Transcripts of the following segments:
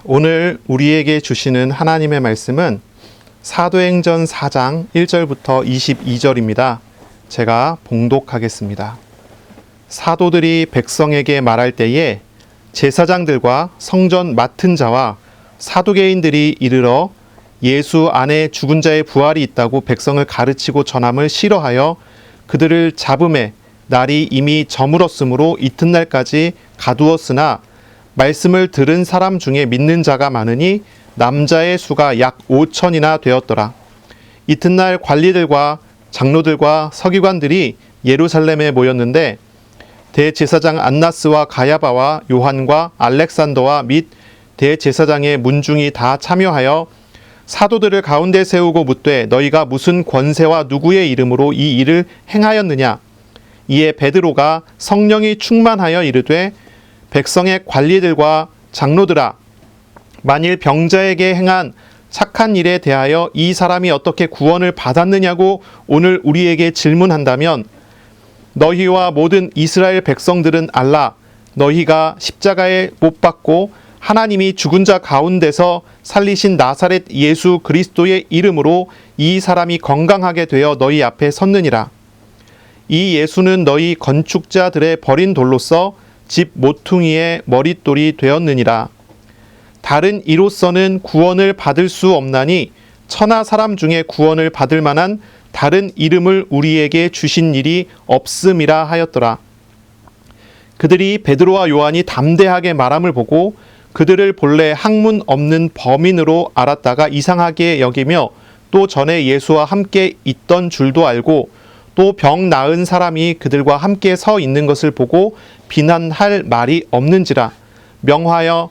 오늘 우리에게 주시는 하나님의 말씀은 사도행전 4장 1절부터 22절입니다. 제가 봉독하겠습니다. 사도들이 백성에게 말할 때에 제사장들과 성전 맡은 자와 사두개인들이 이르러 예수 안에 죽은 자의 부활이 있다고 백성을 가르치고 전함을 싫어하여 그들을 잡음에 날이 이미 저물었으므로 이튿날까지 가두었으나 말씀을 들은 사람 중에 믿는 자가 많으니 남자의 수가 약 5천이나 되었더라. 이튿날 관리들과 장로들과 서기관들이 예루살렘에 모였는데 대제사장 안나스와 가야바와 요한과 알렉산더와 및 대제사장의 문중이 다 참여하여 사도들을 가운데 세우고 묻되 너희가 무슨 권세와 누구의 이름으로 이 일을 행하였느냐? 이에 베드로가 성령이 충만하여 이르되 백성의 관리들과 장로들아, 만일 병자에게 행한 착한 일에 대하여 이 사람이 어떻게 구원을 받았느냐고 오늘 우리에게 질문한다면 너희와 모든 이스라엘 백성들은 알라. 너희가 십자가에 못 박고 하나님이 죽은 자 가운데서 살리신 나사렛 예수 그리스도의 이름으로 이 사람이 건강하게 되어 너희 앞에 섰느니라. 이 예수는 너희 건축자들의 버린 돌로서 집 모퉁이의 머릿돌이 되었느니라. 다른 이로서는 구원을 받을 수 없나니 천하 사람 중에 구원을 받을 만한 다른 이름을 우리에게 주신 일이 없음이라 하였더라. 그들이 베드로와 요한이 담대하게 말함을 보고 그들을 본래 학문 없는 범인으로 알았다가 이상하게 여기며 또 전에 예수와 함께 있던 줄도 알고 또 병 나은 사람이 그들과 함께 서 있는 것을 보고 비난할 말이 없는지라. 명하여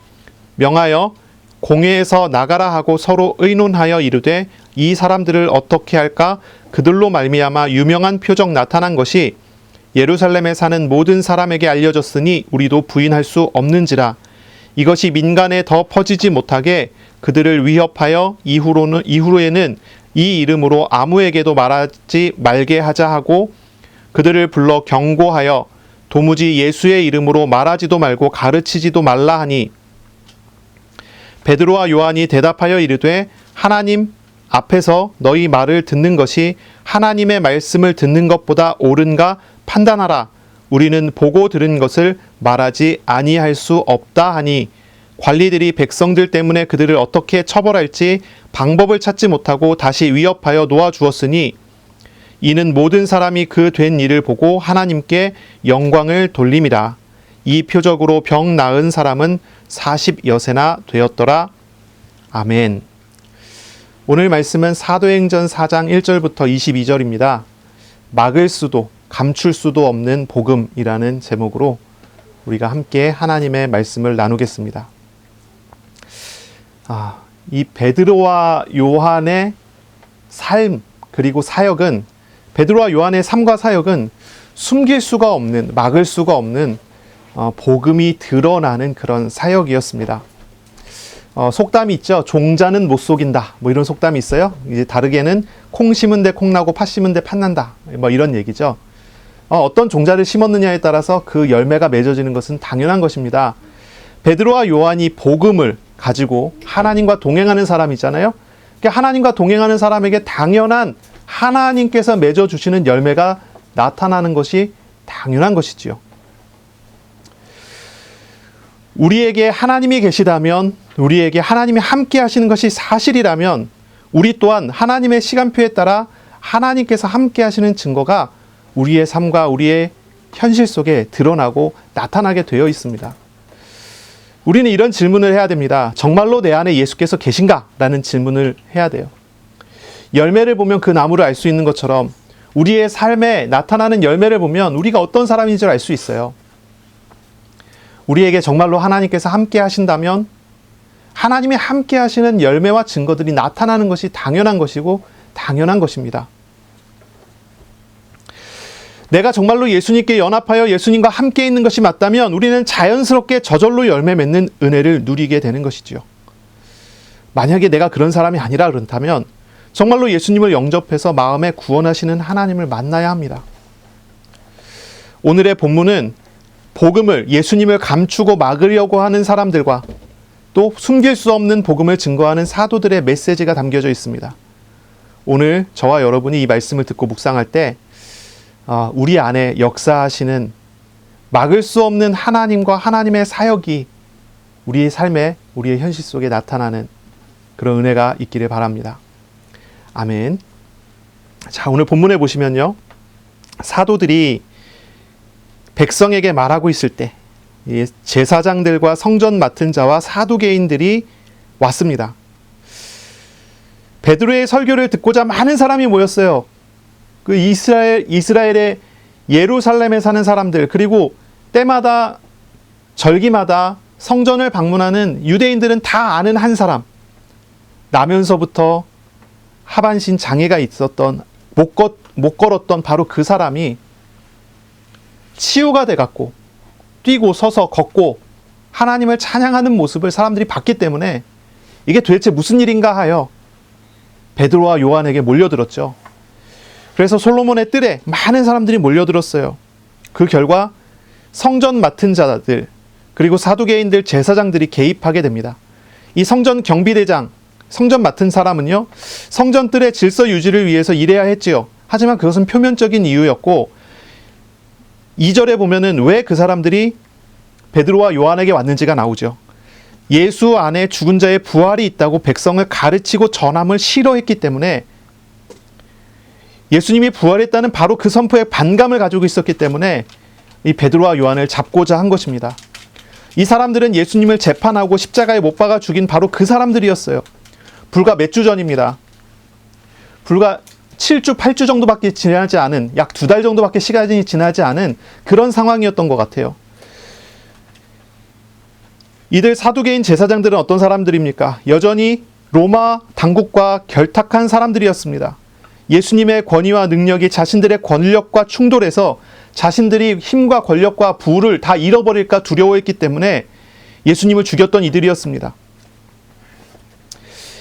공회에서 나가라 하고 서로 의논하여 이르되 이 사람들을 어떻게 할까? 그들로 말미암아 유명한 표적 나타난 것이 예루살렘에 사는 모든 사람에게 알려졌으니 우리도 부인할 수 없는지라. 이것이 민간에 더 퍼지지 못하게 그들을 위협하여 이후로에는 이 이름으로 아무에게도 말하지 말게 하자 하고 그들을 불러 경고하여 도무지 예수의 이름으로 말하지도 말고 가르치지도 말라 하니 베드로와 요한이 대답하여 이르되 하나님 앞에서 너희 말을 듣는 것이 하나님의 말씀을 듣는 것보다 옳은가 판단하라. 우리는 보고 들은 것을 말하지 아니할 수 없다 하니 관리들이 백성들 때문에 그들을 어떻게 처벌할지 방법을 찾지 못하고 다시 위협하여 놓아주었으니 이는 모든 사람이 그 된 일을 보고 하나님께 영광을 돌림이라. 이 표적으로 병 나은 사람은 40여세나 되었더라. 아멘. 오늘 말씀은 사도행전 4장 1절부터 22절입니다. 막을 수도 감출 수도 없는 복음이라는 제목으로 우리가 함께 하나님의 말씀을 나누겠습니다. 이 베드로와 요한의 삶 그리고 사역은 베드로와 요한의 삶과 사역은 숨길 수가 없는 막을 수가 없는 복음이 드러나는 그런 사역이었습니다. 속담이 있죠. 종자는 못 속인다. 뭐 이런 속담이 있어요. 이제 다르게는 콩 심은 데 콩 나고 팥 심은 데 팥 난다. 뭐 이런 얘기죠. 어떤 종자를 심었느냐에 따라서 그 열매가 맺어지는 것은 당연한 것입니다. 베드로와 요한이 복음을 가지고 하나님과 동행하는 사람이잖아요. 그러니까 하나님과 동행하는 사람에게 당연한 하나님께서 맺어주시는 열매가 나타나는 것이 당연한 것이지요. 우리에게 하나님이 계시다면, 우리에게 하나님이 함께 하시는 것이 사실이라면 우리 또한 하나님의 시간표에 따라 하나님께서 함께 하시는 증거가 우리의 삶과 우리의 현실 속에 드러나고 나타나게 되어 있습니다. 우리는 이런 질문을 해야 됩니다. 정말로 내 안에 예수께서 계신가? 라는 질문을 해야 돼요. 열매를 보면 그 나무를 알 수 있는 것처럼 우리의 삶에 나타나는 열매를 보면 우리가 어떤 사람인 줄 알 수 있어요. 우리에게 정말로 하나님께서 함께 하신다면 하나님이 함께 하시는 열매와 증거들이 나타나는 것이 당연한 것이고 당연한 것입니다. 내가 정말로 예수님께 연합하여 예수님과 함께 있는 것이 맞다면 우리는 자연스럽게 저절로 열매 맺는 은혜를 누리게 되는 것이지요. 만약에 내가 그런 사람이 아니라 그렇다면 정말로 예수님을 영접해서 마음에 구원하시는 하나님을 만나야 합니다. 오늘의 본문은 복음을, 예수님을 감추고 막으려고 하는 사람들과 또 숨길 수 없는 복음을 증거하는 사도들의 메시지가 담겨져 있습니다. 오늘 저와 여러분이 이 말씀을 듣고 묵상할 때 우리 안에 역사하시는 막을 수 없는 하나님과 하나님의 사역이 우리의 삶에, 우리의 현실 속에 나타나는 그런 은혜가 있기를 바랍니다. 아멘. 자, 오늘 본문에 보시면요, 사도들이 백성에게 말하고 있을 때 제사장들과 성전 맡은 자와 사두개인들이 왔습니다. 베드로의 설교를 듣고자 많은 사람이 모였어요. 그 이스라엘의 예루살렘에 사는 사람들, 그리고 때마다 절기마다 성전을 방문하는 유대인들은 다 아는 한 사람, 나면서부터 하반신 장애가 있었던, 못 걸었던 바로 그 사람이 치유가 돼갖고 뛰고 서서 걷고 하나님을 찬양하는 모습을 사람들이 봤기 때문에 이게 도대체 무슨 일인가 하여 베드로와 요한에게 몰려들었죠. 그래서 솔로몬의 뜰에 많은 사람들이 몰려들었어요. 그 결과 성전 맡은 자들, 그리고 사두개인들, 제사장들이 개입하게 됩니다. 이 성전 경비대장, 성전 맡은 사람은요, 성전 뜰의 질서 유지를 위해서 일해야 했지요. 하지만 그것은 표면적인 이유였고, 2절에 보면은 왜 그 사람들이 베드로와 요한에게 왔는지가 나오죠. 예수 안에 죽은 자의 부활이 있다고 백성을 가르치고 전함을 싫어했기 때문에, 예수님이 부활했다는 바로 그 선포에 반감을 가지고 있었기 때문에 이 베드로와 요한을 잡고자 한 것입니다. 이 사람들은 예수님을 재판하고 십자가에 못 박아 죽인 바로 그 사람들이었어요. 불과 몇 주 전입니다. 불과 7주, 8주 정도밖에 지나지 않은, 약 2달 정도밖에 시간이 지나지 않은 그런 상황이었던 것 같아요. 이들 사두개인 제사장들은 어떤 사람들입니까? 여전히 로마 당국과 결탁한 사람들이었습니다. 예수님의 권위와 능력이 자신들의 권력과 충돌해서 자신들이 힘과 권력과 부를 다 잃어버릴까 두려워했기 때문에 예수님을 죽였던 이들이었습니다.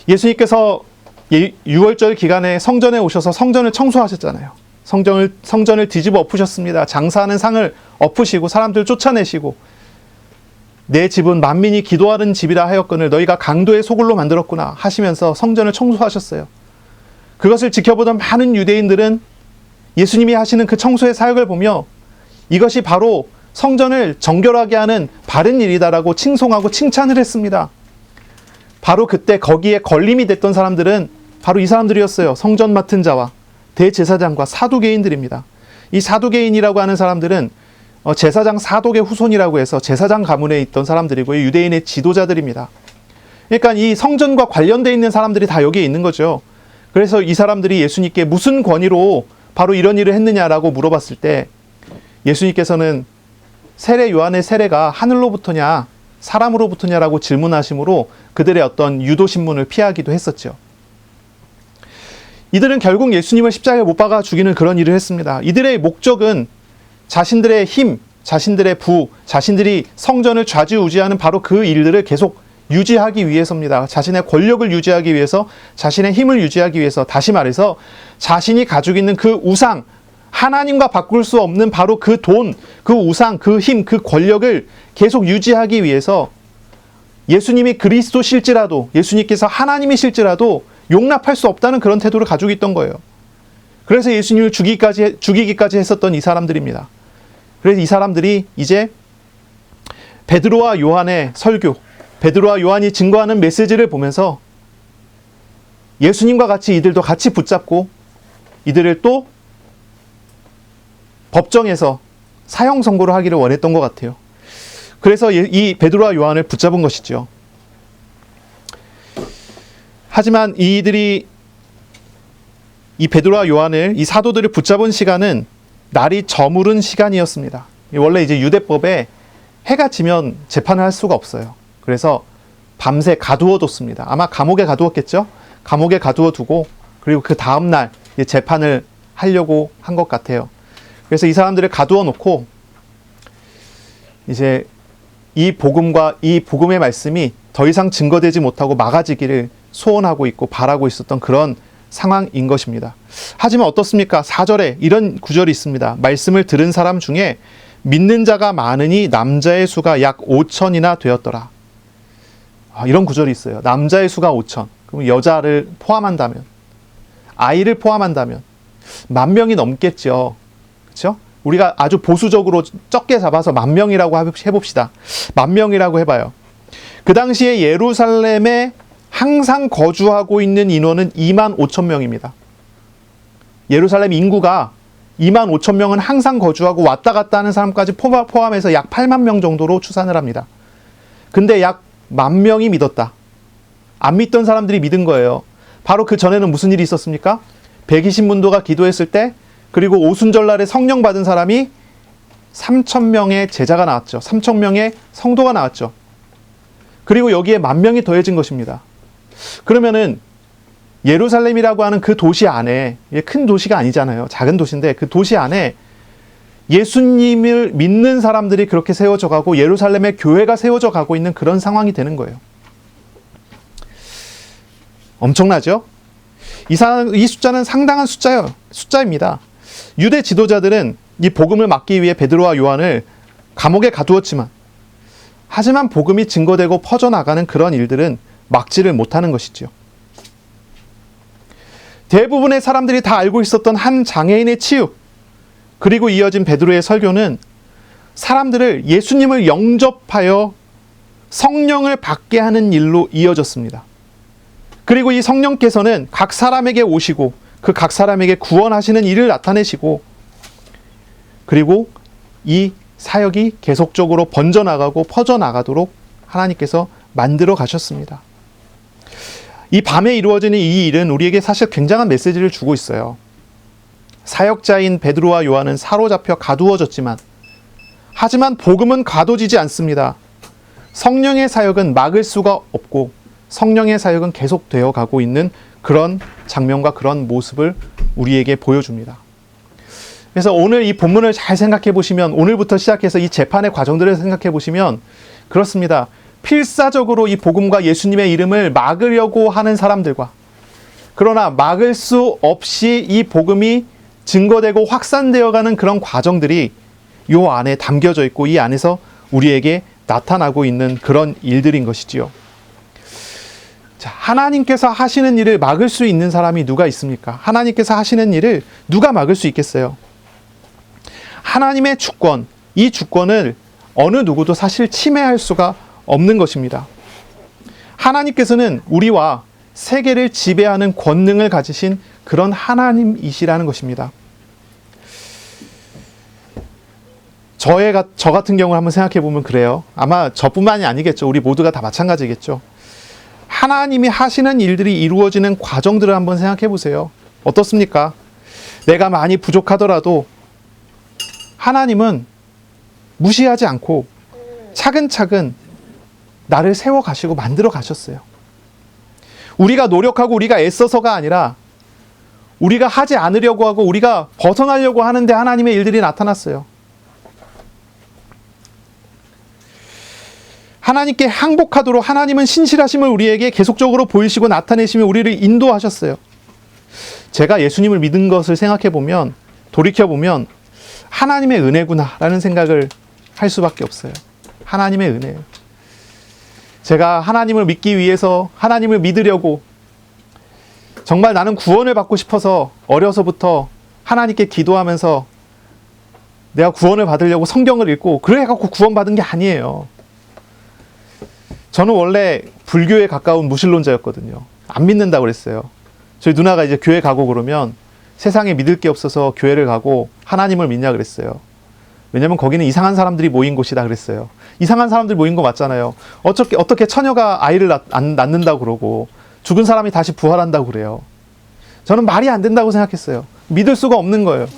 예수님께서 유월절 기간에 성전에 오셔서 성전을 청소하셨잖아요. 성전을 뒤집어 엎으셨습니다. 장사하는 상을 엎으시고 사람들 쫓아내시고, 내 집은 만민이 기도하는 집이라 하였거늘 너희가 강도의 소굴로 만들었구나 하시면서 성전을 청소하셨어요. 그것을 지켜보던 많은 유대인들은 예수님이 하시는 그 청소의 사역을 보며 이것이 바로 성전을 정결하게 하는 바른 일이다라고 칭송하고 칭찬을 했습니다. 바로 그때 거기에 걸림이 됐던 사람들은 바로 이 사람들이었어요. 성전 맡은 자와 대제사장과 사두개인들입니다. 이 사두개인이라고 하는 사람들은 제사장 사독의 후손이라고 해서 제사장 가문에 있던 사람들이고 유대인의 지도자들입니다. 그러니까 이 성전과 관련되어 있는 사람들이 다 여기에 있는 거죠. 그래서 이 사람들이 예수님께 무슨 권위로 바로 이런 일을 했느냐라고 물어봤을 때 예수님께서는 세례 요한의 세례가 하늘로부터냐 사람으로부터냐라고 질문하심으로 그들의 어떤 유도신문을 피하기도 했었죠. 이들은 결국 예수님을 십자가에 못 박아 죽이는 그런 일을 했습니다. 이들의 목적은 자신들의 힘, 자신들의 부, 자신들이 성전을 좌지우지하는 바로 그 일들을 계속 유지하기 위해서입니다. 자신의 권력을 유지하기 위해서, 자신의 힘을 유지하기 위해서, 다시 말해서 자신이 가지고 있는 그 우상, 하나님과 바꿀 수 없는 바로 그 돈, 그 우상, 그 힘, 그 권력을 계속 유지하기 위해서 예수님이 그리스도실지라도, 예수님께서 하나님이실지라도 용납할 수 없다는 그런 태도를 가지고 있던 거예요. 그래서 예수님을 죽이기까지 했었던 이 사람들입니다. 그래서 이 사람들이 이제 베드로와 요한의 설교, 베드로와 요한이 증거하는 메시지를 보면서 예수님과 같이 이들도 같이 붙잡고 이들을 또 법정에서 사형 선고를 하기를 원했던 것 같아요. 그래서 이 베드로와 요한을 붙잡은 것이죠. 하지만 이들이 이 베드로와 요한을, 이 사도들을 붙잡은 시간은 날이 저무른 시간이었습니다. 원래 이제 유대법에 해가 지면 재판을 할 수가 없어요. 그래서 밤새 가두어 뒀습니다. 아마 감옥에 가두었겠죠? 감옥에 가두어 두고 그리고 그 다음날 재판을 하려고 한 것 같아요. 그래서 이 사람들을 가두어 놓고 이제 이 복음과 이 복음의 말씀이 더 이상 증거되지 못하고 막아지기를 소원하고 있고 바라고 있었던 그런 상황인 것입니다. 하지만 어떻습니까? 4절에 이런 구절이 있습니다. 말씀을 들은 사람 중에 믿는 자가 많으니 남자의 수가 약 5천이나 되었더라. 이런 구절이 있어요. 남자의 수가 5천. 그럼 여자를 포함한다면, 아이를 포함한다면 10,000명이 넘겠죠. 그렇죠? 우리가 아주 보수적으로 적게 잡아서 10,000명이라고 해봅시다. 10,000명이라고 해봐요. 그 당시에 예루살렘에 항상 거주하고 있는 인원은 25,000명입니다. 예루살렘 인구가 25,000명은 항상 거주하고 왔다 갔다 하는 사람까지 포함해서 약 8만 명 정도로 추산을 합니다. 근데 약 10,000명이 믿었다. 안 믿던 사람들이 믿은 거예요. 바로 그 전에는 무슨 일이 있었습니까? 120문도가 기도했을 때, 그리고 오순절날에 성령 받은 사람이 3,000명의 제자가 나왔죠. 3,000명의 성도가 나왔죠. 그리고 여기에 10,000명이 더해진 것입니다. 그러면은 예루살렘이라고 하는 그 도시 안에, 큰 도시가 아니잖아요. 작은 도시인데 그 도시 안에 예수님을 믿는 사람들이 그렇게 세워져 가고 예루살렘의 교회가 세워져 가고 있는 그런 상황이 되는 거예요. 엄청나죠? 이 숫자는 상당한 숫자입니다. 유대 지도자들은 이 복음을 막기 위해 베드로와 요한을 감옥에 가두었지만, 하지만 복음이 증거되고 퍼져나가는 그런 일들은 막지를 못하는 것이지요. 대부분의 사람들이 다 알고 있었던 한 장애인의 치유, 그리고 이어진 베드로의 설교는 사람들을 예수님을 영접하여 성령을 받게 하는 일로 이어졌습니다. 그리고 이 성령께서는 각 사람에게 오시고 그 각 사람에게 구원하시는 일을 나타내시고, 그리고 이 사역이 계속적으로 번져나가고 퍼져나가도록 하나님께서 만들어 가셨습니다. 이 밤에 이루어지는 이 일은 우리에게 사실 굉장한 메시지를 주고 있어요. 사역자인 베드로와 요한은 사로잡혀 가두어졌지만, 하지만 복음은 가둬지지 않습니다. 성령의 사역은 막을 수가 없고 성령의 사역은 계속되어 가고 있는 그런 장면과 그런 모습을 우리에게 보여줍니다. 그래서 오늘 이 본문을 잘 생각해 보시면, 오늘부터 시작해서 이 재판의 과정들을 생각해 보시면 그렇습니다. 필사적으로 이 복음과 예수님의 이름을 막으려고 하는 사람들과, 그러나 막을 수 없이 이 복음이 증거되고 확산되어 가는 그런 과정들이 요 안에 담겨져 있고, 이 안에서 우리에게 나타나고 있는 그런 일들인 것이지요. 자, 하나님께서 하시는 일을 막을 수 있는 사람이 누가 있습니까? 하나님께서 하시는 일을 누가 막을 수 있겠어요? 하나님의 주권, 이 주권을 어느 누구도 사실 침해할 수가 없는 것입니다. 하나님께서는 우리와 세계를 지배하는 권능을 가지신 그런 하나님이시라는 것입니다. 저 같은 경우를 한번 생각해 보면 그래요. 아마 저뿐만이 아니겠죠. 우리 모두가 다 마찬가지겠죠. 하나님이 하시는 일들이 이루어지는 과정들을 한번 생각해 보세요. 어떻습니까? 내가 많이 부족하더라도 하나님은 무시하지 않고 차근차근 나를 세워가시고 만들어 가셨어요. 우리가 노력하고 우리가 애써서가 아니라 우리가 하지 않으려고 하고 우리가 벗어나려고 하는데 하나님의 일들이 나타났어요. 하나님께 항복하도록 하나님은 신실하심을 우리에게 계속적으로 보이시고 나타내시며 우리를 인도하셨어요. 제가 예수님을 믿은 것을 생각해보면, 돌이켜보면 하나님의 은혜구나라는 생각을 할 수밖에 없어요. 하나님의 은혜예요. 제가 하나님을 믿기 위해서, 하나님을 믿으려고 정말 나는 구원을 받고 싶어서 어려서부터 하나님께 기도하면서 내가 구원을 받으려고 성경을 읽고 그래갖고 구원받은 게 아니에요. 저는 원래 불교에 가까운 무신론자였거든요. 안 믿는다고 그랬어요. 저희 누나가 이제 교회 가고 그러면 세상에 믿을 게 없어서 교회를 가고 하나님을 믿냐 그랬어요. 왜냐면 거기는 이상한 사람들이 모인 곳이다 그랬어요. 이상한 사람들 모인 거 맞잖아요. 어떻게 처녀가 아이를 낳는다고 그러고 죽은 사람이 다시 부활한다고 그래요. 저는 말이 안 된다고 생각했어요. 믿을 수가 없는 거예요.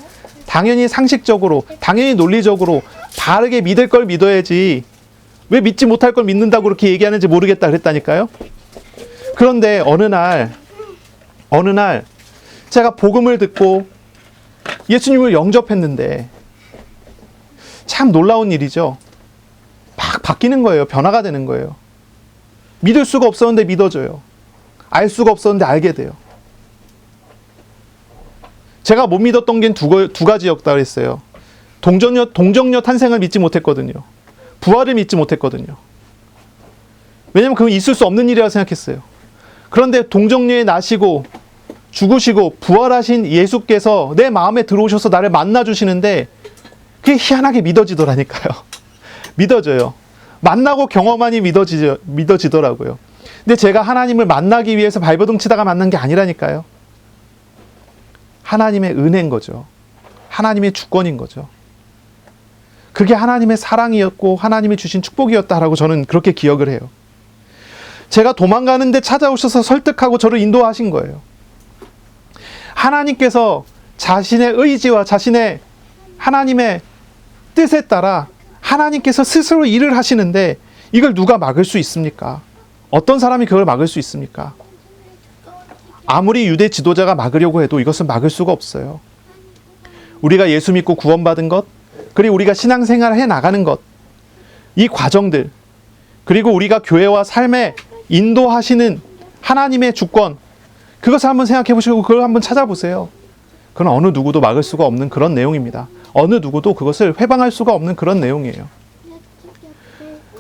당연히 상식적으로, 당연히 논리적으로 바르게 믿을 걸 믿어야지 왜 믿지 못할 걸 믿는다고 그렇게 얘기하는지 모르겠다 그랬다니까요. 그런데 어느 날 제가 복음을 듣고 예수님을 영접했는데 참 놀라운 일이죠. 막 바뀌는 거예요. 변화가 되는 거예요. 믿을 수가 없었는데 믿어져요. 알 수가 없었는데 알게 돼요. 제가 못 믿었던 게 두 가지였다 그랬어요. 동정녀 탄생을 믿지 못했거든요. 부활을 믿지 못했거든요. 왜냐면 그건 있을 수 없는 일이라고 생각했어요. 그런데 동정녀에 나시고 죽으시고 부활하신 예수께서 내 마음에 들어오셔서 나를 만나주시는데 그게 희한하게 믿어지더라니까요. 믿어져요. 만나고 경험하니 믿어지더라고요. 근데 제가 하나님을 만나기 위해서 발버둥 치다가 만난 게 아니라니까요. 하나님의 은혜인 거죠. 하나님의 주권인 거죠. 그게 하나님의 사랑이었고 하나님이 주신 축복이었다라고 저는 그렇게 기억을 해요. 제가 도망가는데 찾아오셔서 설득하고 저를 인도하신 거예요. 하나님께서 자신의 의지와 자신의 하나님의 뜻에 따라 하나님께서 스스로 일을 하시는데 이걸 누가 막을 수 있습니까? 어떤 사람이 그걸 막을 수 있습니까? 아무리 유대 지도자가 막으려고 해도 이것은 막을 수가 없어요. 우리가 예수 믿고 구원받은 것, 그리고 우리가 신앙생활을 해 나가는 것, 이 과정들, 그리고 우리가 교회와 삶에 인도하시는 하나님의 주권, 그것을 한번 생각해 보시고 그걸 한번 찾아보세요. 그건 어느 누구도 막을 수가 없는 그런 내용입니다. 어느 누구도 그것을 회방할 수가 없는 그런 내용이에요.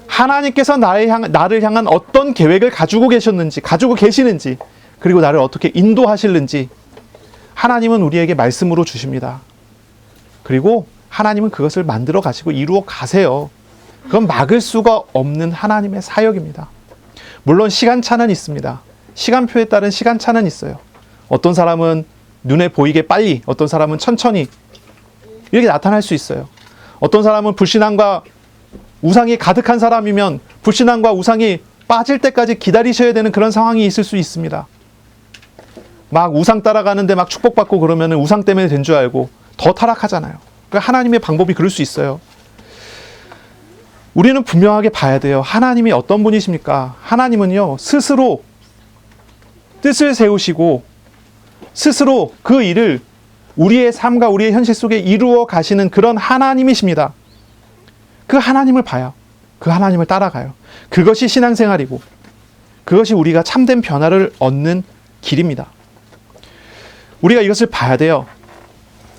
하나님께서 나를 향한 어떤 계획을 가지고 계시는지, 그리고 나를 어떻게 인도하실는지 하나님은 우리에게 말씀으로 주십니다. 그리고 하나님은 그것을 만들어 가시고 이루어 가세요. 그건 막을 수가 없는 하나님의 사역입니다. 물론 시간차는 있습니다. 시간표에 따른 시간차는 있어요. 어떤 사람은 눈에 보이게 빨리, 어떤 사람은 천천히 이렇게 나타날 수 있어요. 어떤 사람은 불신앙과 우상이 가득한 사람이면 불신앙과 우상이 빠질 때까지 기다리셔야 되는 그런 상황이 있을 수 있습니다. 막 우상 따라가는데 막 축복받고 그러면 우상 때문에 된 줄 알고 더 타락하잖아요. 그러니까 하나님의 방법이 그럴 수 있어요. 우리는 분명하게 봐야 돼요. 하나님이 어떤 분이십니까? 하나님은요, 스스로 뜻을 세우시고 스스로 그 일을 우리의 삶과 우리의 현실 속에 이루어 가시는 그런 하나님이십니다. 그 하나님을 봐요. 그 하나님을 따라가요. 그것이 신앙생활이고 그것이 우리가 참된 변화를 얻는 길입니다. 우리가 이것을 봐야 돼요.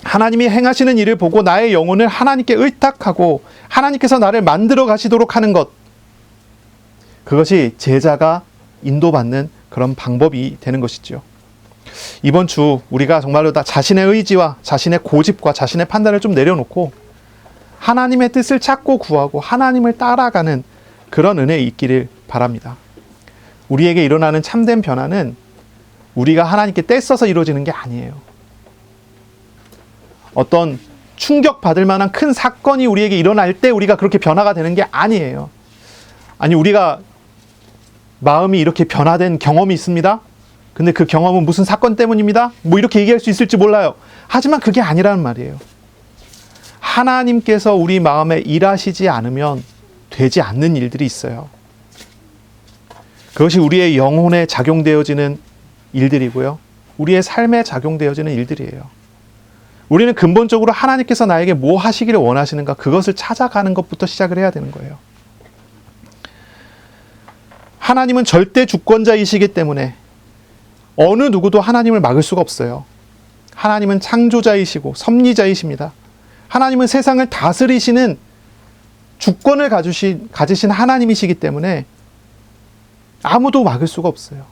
하나님이 행하시는 일을 보고 나의 영혼을 하나님께 의탁하고 하나님께서 나를 만들어 가시도록 하는 것, 그것이 제자가 인도받는 그런 방법이 되는 것이죠. 이번 주 우리가 정말로 다 자신의 의지와 자신의 고집과 자신의 판단을 좀 내려놓고 하나님의 뜻을 찾고 구하고 하나님을 따라가는 그런 은혜에 있기를 바랍니다. 우리에게 일어나는 참된 변화는 우리가 하나님께 떼써서 이루어지는 게 아니에요. 어떤 충격받을 만한 큰 사건이 우리에게 일어날 때 우리가 그렇게 변화가 되는 게 아니에요. 아니, 우리가 마음이 이렇게 변화된 경험이 있습니다. 근데 그 경험은 무슨 사건 때문입니다. 뭐 이렇게 얘기할 수 있을지 몰라요. 하지만 그게 아니라는 말이에요. 하나님께서 우리 마음에 일하시지 않으면 되지 않는 일들이 있어요. 그것이 우리의 영혼에 작용되어지는 일들이고요. 우리의 삶에 작용되어지는 일들이에요. 우리는 근본적으로 하나님께서 나에게 뭐 하시기를 원하시는가, 그것을 찾아가는 것부터 시작을 해야 되는 거예요. 하나님은 절대 주권자이시기 때문에 어느 누구도 하나님을 막을 수가 없어요. 하나님은 창조자이시고 섭리자이십니다. 하나님은 세상을 다스리시는 주권을 가지신 하나님이시기 때문에 아무도 막을 수가 없어요.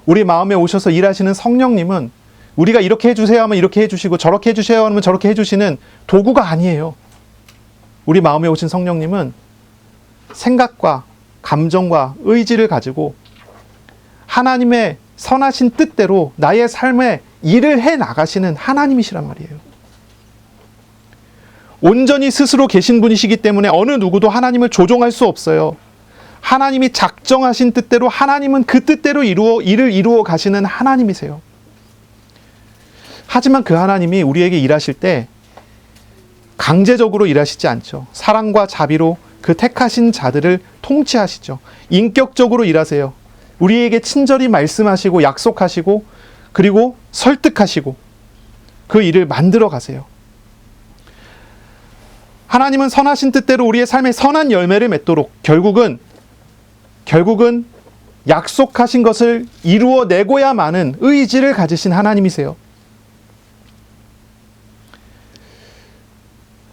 우리 마음에 오셔서 일하시는 성령님은 우리가 이렇게 해주세요 하면 이렇게 해주시고 저렇게 해주세요 하면 저렇게 해주시는 도구가 아니에요. 우리 마음에 오신 성령님은 생각과 감정과 의지를 가지고 하나님의 선하신 뜻대로 나의 삶에 일을 해 나가시는 하나님이시란 말이에요. 온전히 스스로 계신 분이시기 때문에 어느 누구도 하나님을 조종할 수 없어요. 하나님이 작정하신 뜻대로 하나님은 그 뜻대로 일을 이루어 가시는 하나님이세요. 하지만 그 하나님이 우리에게 일하실 때 강제적으로 일하시지 않죠. 사랑과 자비로 그 택하신 자들을 통치하시죠. 인격적으로 일하세요. 우리에게 친절히 말씀하시고 약속하시고 그리고 설득하시고 그 일을 만들어 가세요. 하나님은 선하신 뜻대로 우리의 삶에 선한 열매를 맺도록 결국은 약속하신 것을 이루어내고야마는 의지를 가지신 하나님이세요.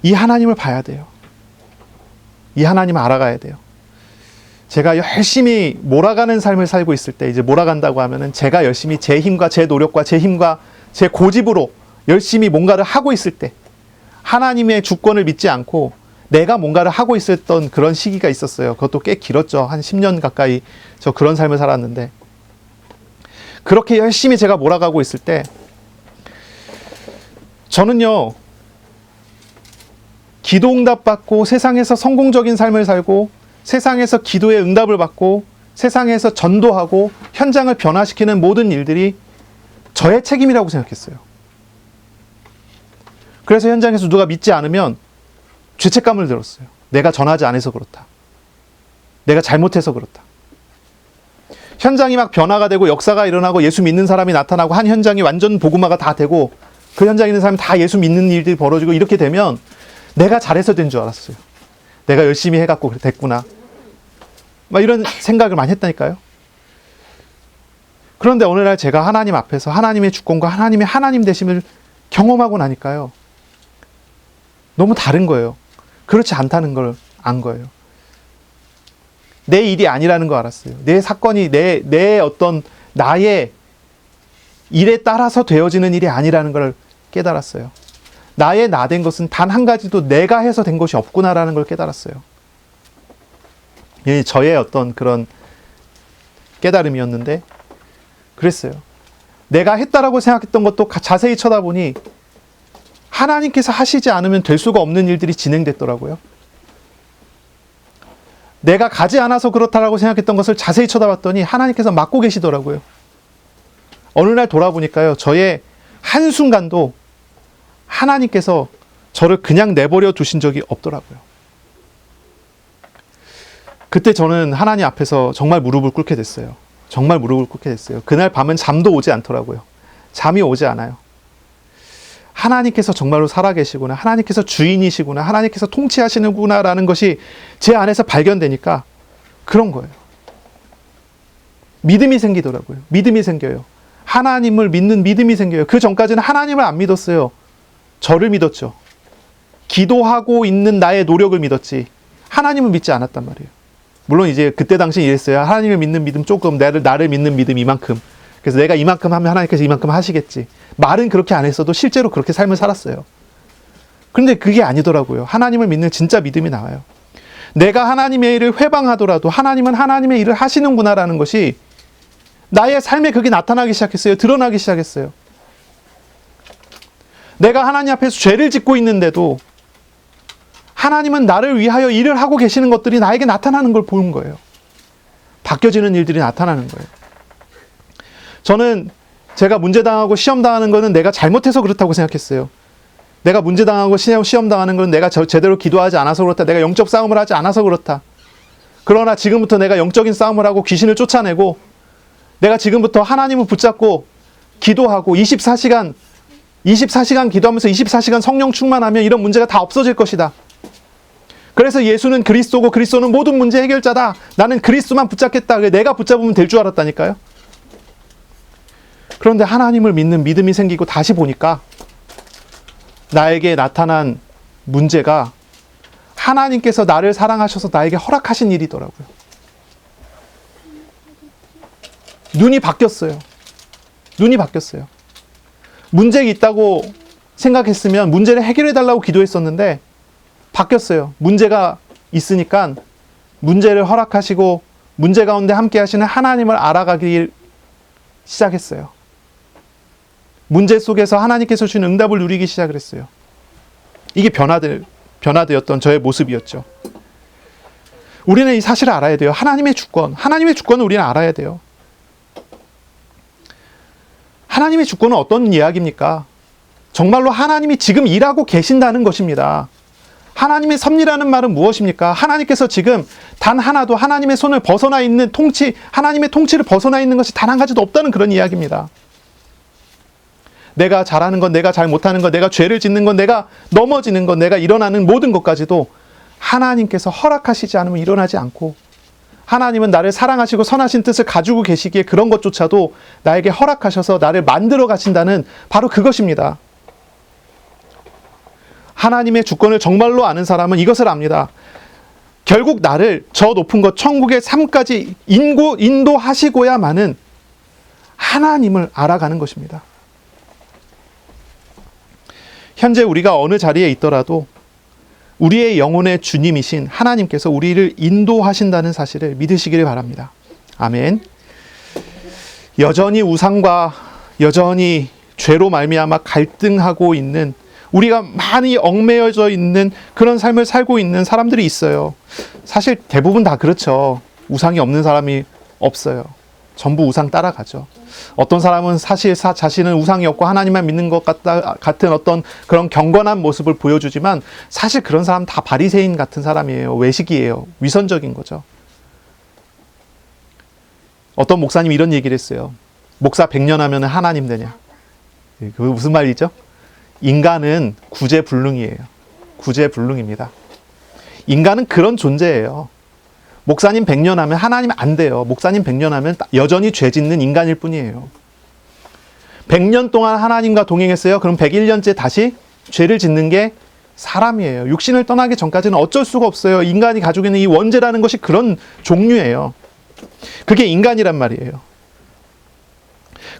이 하나님을 봐야 돼요. 이 하나님을 알아가야 돼요. 제가 열심히 몰아가는 삶을 살고 있을 때, 이제 몰아간다고 하면은 제가 열심히 제 힘과 제 노력과 제 힘과 제 고집으로 열심히 뭔가를 하고 있을 때, 하나님의 주권을 믿지 않고 내가 뭔가를 하고 있었던 그런 시기가 있었어요. 그것도 꽤 길었죠. 한 10년 가까이 저 그런 삶을 살았는데, 그렇게 열심히 제가 몰아가고 있을 때 저는요, 기도 응답 받고 세상에서 성공적인 삶을 살고 세상에서 기도의 응답을 받고 세상에서 전도하고 현장을 변화시키는 모든 일들이 저의 책임이라고 생각했어요. 그래서 현장에서 누가 믿지 않으면 죄책감을 들었어요. 내가 전하지 않아서 그렇다. 내가 잘못해서 그렇다. 현장이 막 변화가 되고 역사가 일어나고 예수 믿는 사람이 나타나고 한 현장이 완전 복음화가 다 되고 그 현장에 있는 사람이 다 예수 믿는 일들이 벌어지고 이렇게 되면 내가 잘해서 된 줄 알았어요. 내가 열심히 해갖고 됐구나. 막 이런 생각을 많이 했다니까요. 그런데 어느 날 제가 하나님 앞에서 하나님의 주권과 하나님의 하나님 되심을 경험하고 나니까요, 너무 다른 거예요. 그렇지 않다는 걸 안 거예요. 내 일이 아니라는 거 알았어요. 내 사건이 내 어떤 나의 일에 따라서 되어지는 일이 아니라는 걸 깨달았어요. 나의 나 된 것은 단 한 가지도 내가 해서 된 것이 없구나라는 걸 깨달았어요. 이 저의 어떤 그런 깨달음이었는데, 그랬어요. 내가 했다라고 생각했던 것도 자세히 쳐다보니 하나님께서 하시지 않으면 될 수가 없는 일들이 진행됐더라고요. 내가 가지 않아서 그렇다라고 생각했던 것을 자세히 쳐다봤더니 하나님께서 맡고 계시더라고요. 어느 날 돌아보니까요, 저의 한순간도 하나님께서 저를 그냥 내버려 두신 적이 없더라고요. 그때 저는 하나님 앞에서 정말 무릎을 꿇게 됐어요. 정말 무릎을 꿇게 됐어요. 그날 밤은 잠도 오지 않더라고요. 잠이 오지 않아요. 하나님께서 정말로 살아계시구나, 하나님께서 주인이시구나, 하나님께서 통치하시는구나라는 것이 제 안에서 발견되니까 그런 거예요. 믿음이 생기더라고요. 믿음이 생겨요. 하나님을 믿는 믿음이 생겨요. 그 전까지는 하나님을 안 믿었어요. 저를 믿었죠. 기도하고 있는 나의 노력을 믿었지 하나님을 믿지 않았단 말이에요. 물론 이제 그때 당시 이랬어요. 하나님을 믿는 믿음 조금, 나를 믿는 믿음 이만큼. 그래서 내가 이만큼 하면 하나님께서 이만큼 하시겠지. 말은 그렇게 안 했어도 실제로 그렇게 삶을 살았어요. 그런데 그게 아니더라고요. 하나님을 믿는 진짜 믿음이 나와요. 내가 하나님의 일을 회방하더라도 하나님은 하나님의 일을 하시는구나라는 것이 나의 삶에 그게 나타나기 시작했어요. 드러나기 시작했어요. 내가 하나님 앞에서 죄를 짓고 있는데도 하나님은 나를 위하여 일을 하고 계시는 것들이 나에게 나타나는 걸 보는 거예요. 바뀌어지는 일들이 나타나는 거예요. 저는 제가 문제당하고 시험당하는 거는 내가 잘못해서 그렇다고 생각했어요. 내가 문제당하고 시험당하는 건 내가 제대로 기도하지 않아서 그렇다. 내가 영적 싸움을 하지 않아서 그렇다. 그러나 지금부터 내가 영적인 싸움을 하고 귀신을 쫓아내고 내가 지금부터 하나님을 붙잡고 기도하고 24시간 기도하면서 24시간 성령 충만하면 이런 문제가 다 없어질 것이다. 그래서 예수는 그리스도고 그리스도는 모든 문제 해결자다. 나는 그리스도만 붙잡겠다. 내가 붙잡으면 될 줄 알았다니까요. 그런데 하나님을 믿는 믿음이 생기고 다시 보니까 나에게 나타난 문제가 하나님께서 나를 사랑하셔서 나에게 허락하신 일이더라고요. 눈이 바뀌었어요. 눈이 바뀌었어요. 문제가 있다고 생각했으면 문제를 해결해달라고 기도했었는데 바뀌었어요. 문제가 있으니까 문제를 허락하시고 문제 가운데 함께 하시는 하나님을 알아가기 시작했어요. 문제 속에서 하나님께서 주신 응답을 누리기 시작을 했어요. 이게 변화되었던 저의 모습이었죠. 우리는 이 사실을 알아야 돼요. 하나님의 주권을 우리는 알아야 돼요. 하나님의 주권은 어떤 이야기입니까? 정말로 하나님이 지금 일하고 계신다는 것입니다. 하나님의 섭리라는 말은 무엇입니까? 하나님께서 지금 단 하나도 하나님의 손을 벗어나 있는 하나님의 통치를 벗어나 있는 것이 단 한 가지도 없다는 그런 이야기입니다. 내가 잘하는 건, 내가 잘 못하는 건, 내가 죄를 짓는 건, 내가 넘어지는 건, 내가 일어나는 모든 것까지도 하나님께서 허락하시지 않으면 일어나지 않고, 하나님은 나를 사랑하시고 선하신 뜻을 가지고 계시기에 그런 것조차도 나에게 허락하셔서 나를 만들어 가신다는 바로 그것입니다. 하나님의 주권을 정말로 아는 사람은 이것을 압니다. 결국 나를 저 높은 것 천국의 삶까지 인도하시고야만은 하나님을 알아가는 것입니다. 현재 우리가 어느 자리에 있더라도 우리의 영혼의 주님이신 하나님께서 우리를 인도하신다는 사실을 믿으시기를 바랍니다. 아멘. 여전히 우상과 여전히 죄로 말미암아 갈등하고 있는, 우리가 많이 얽매여져 있는 그런 삶을 살고 있는 사람들이 있어요. 사실 대부분 다 그렇죠. 우상이 없는 사람이 없어요. 전부 우상 따라가죠. 어떤 사람은 사실 자신은 우상이 없고 하나님만 믿는 것 같은 어떤 그런 경건한 모습을 보여주지만 사실 그런 사람 다 바리새인 같은 사람이에요. 외식이에요. 위선적인 거죠. 어떤 목사님이 이런 얘기를 했어요. 목사 100년 하면 하나님 되냐. 그게 무슨 말이죠? 인간은 구제불능이에요. 구제불능입니다. 인간은 그런 존재예요. 목사님 100년 하면 하나님 안 돼요. 목사님 100년 하면 여전히 죄 짓는 인간일 뿐이에요. 100년 동안 하나님과 동행했어요. 그럼 101년째 다시 죄를 짓는 게 사람이에요. 육신을 떠나기 전까지는 어쩔 수가 없어요. 인간이 가지고 있는 이 원죄라는 것이 그런 종류예요. 그게 인간이란 말이에요.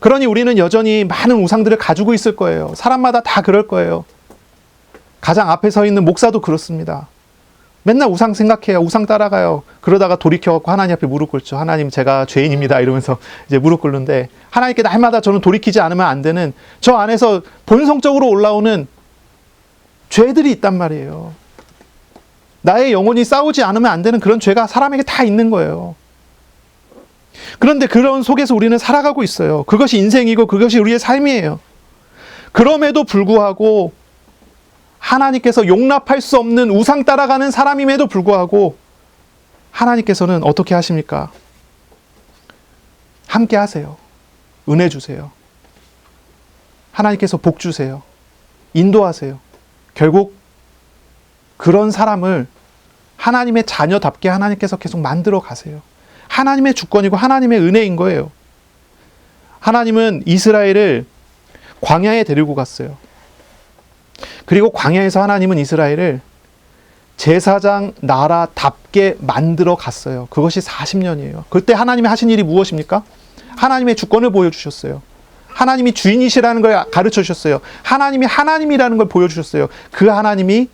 그러니 우리는 여전히 많은 우상들을 가지고 있을 거예요. 사람마다 다 그럴 거예요. 가장 앞에 서 있는 목사도 그렇습니다. 맨날 우상 생각해요. 우상 따라가요. 그러다가 돌이켜갖고 하나님 앞에 무릎 꿇죠. 하나님, 제가 죄인입니다. 이러면서 이제 무릎 꿇는데, 하나님께 날마다 저는 돌이키지 않으면 안 되는 저 안에서 본성적으로 올라오는 죄들이 있단 말이에요. 나의 영혼이 싸우지 않으면 안 되는 그런 죄가 사람에게 다 있는 거예요. 그런데 그런 속에서 우리는 살아가고 있어요. 그것이 인생이고 그것이 우리의 삶이에요. 그럼에도 불구하고 하나님께서 용납할 수 없는 우상 따라가는 사람임에도 불구하고 하나님께서는 어떻게 하십니까? 함께 하세요. 은혜 주세요. 하나님께서 복 주세요. 인도하세요. 결국 그런 사람을 하나님의 자녀답게 하나님께서 계속 만들어 가세요. 하나님의 주권이고 하나님의 은혜인 거예요. 하나님은 이스라엘을 광야에 데리고 갔어요. 그리고 광야에서 하나님은 이스라엘을 제사장 나라답게 만들어 갔어요. 그것이 40년이에요. 그때 하나님이 하신 일이 무엇입니까? 하나님의 주권을 보여주셨어요. 하나님이 주인이시라는 걸 가르쳐 주셨어요. 하나님이 하나님이라는 걸 보여주셨어요. 그 하나님이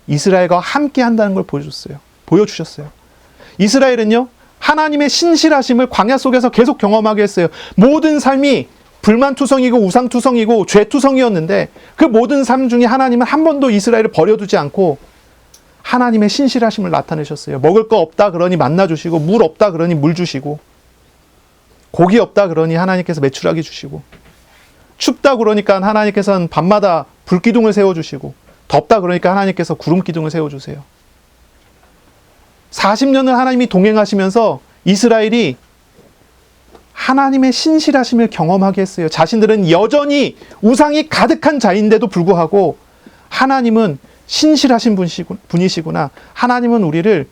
이스라엘과 함께 한다는 걸 보여주셨어요. 이스라엘은요, 하나님의 신실하심을 광야 속에서 계속 경험하게 했어요. 모든 삶이 불만투성이고 우상투성이고 죄투성이었는데 그 모든 삶 중에 하나님은 한 번도 이스라엘을 버려두지 않고 하나님의 신실하심을 나타내셨어요. 먹을 거 없다 그러니 만나 주시고, 물 없다 그러니 물 주시고, 고기 없다 그러니 하나님께서 메추라기 주시고, 춥다 그러니까 하나님께서는 밤마다 불기둥을 세워주시고, 덥다 그러니까 하나님께서 구름기둥을 세워주세요. 40년을 하나님이 동행하시면서 이스라엘이 하나님의 신실하심을 경험하게 했어요. 자신들은 여전히 우상이 가득한 자인데도 불구하고 하나님은 신실하신 분이시구나. 하나님은 우리를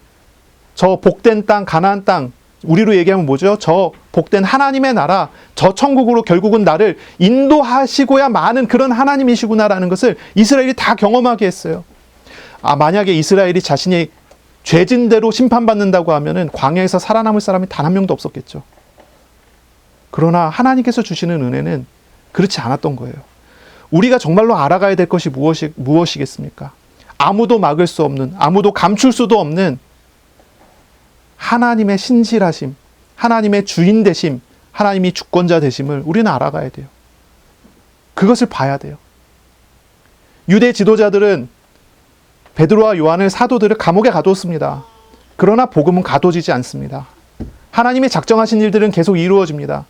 저 복된 땅, 가나안 땅, 우리로 얘기하면 뭐죠? 저 복된 하나님의 나라, 저 천국으로 결국은 나를 인도하시고야 마는 그런 하나님이시구나라는 것을 이스라엘이 다 경험하게 했어요. 만약에 이스라엘이 자신이 죄진 대로 심판받는다고 하면은 광야에서 살아남을 사람이 단 한 명도 없었겠죠. 그러나 하나님께서 주시는 은혜는 그렇지 않았던 거예요. 우리가 정말로 알아가야 될 것이 무엇이겠습니까? 아무도 막을 수 없는, 아무도 감출 수도 없는 하나님의 신실하심, 하나님의 주인 되심, 하나님이 주권자 되심을 우리는 알아가야 돼요. 그것을 봐야 돼요. 유대 지도자들은 베드로와 요한을, 사도들을 감옥에 가두었습니다. 그러나 복음은 가둬지지 않습니다. 하나님의 작정하신 일들은 계속 이루어집니다.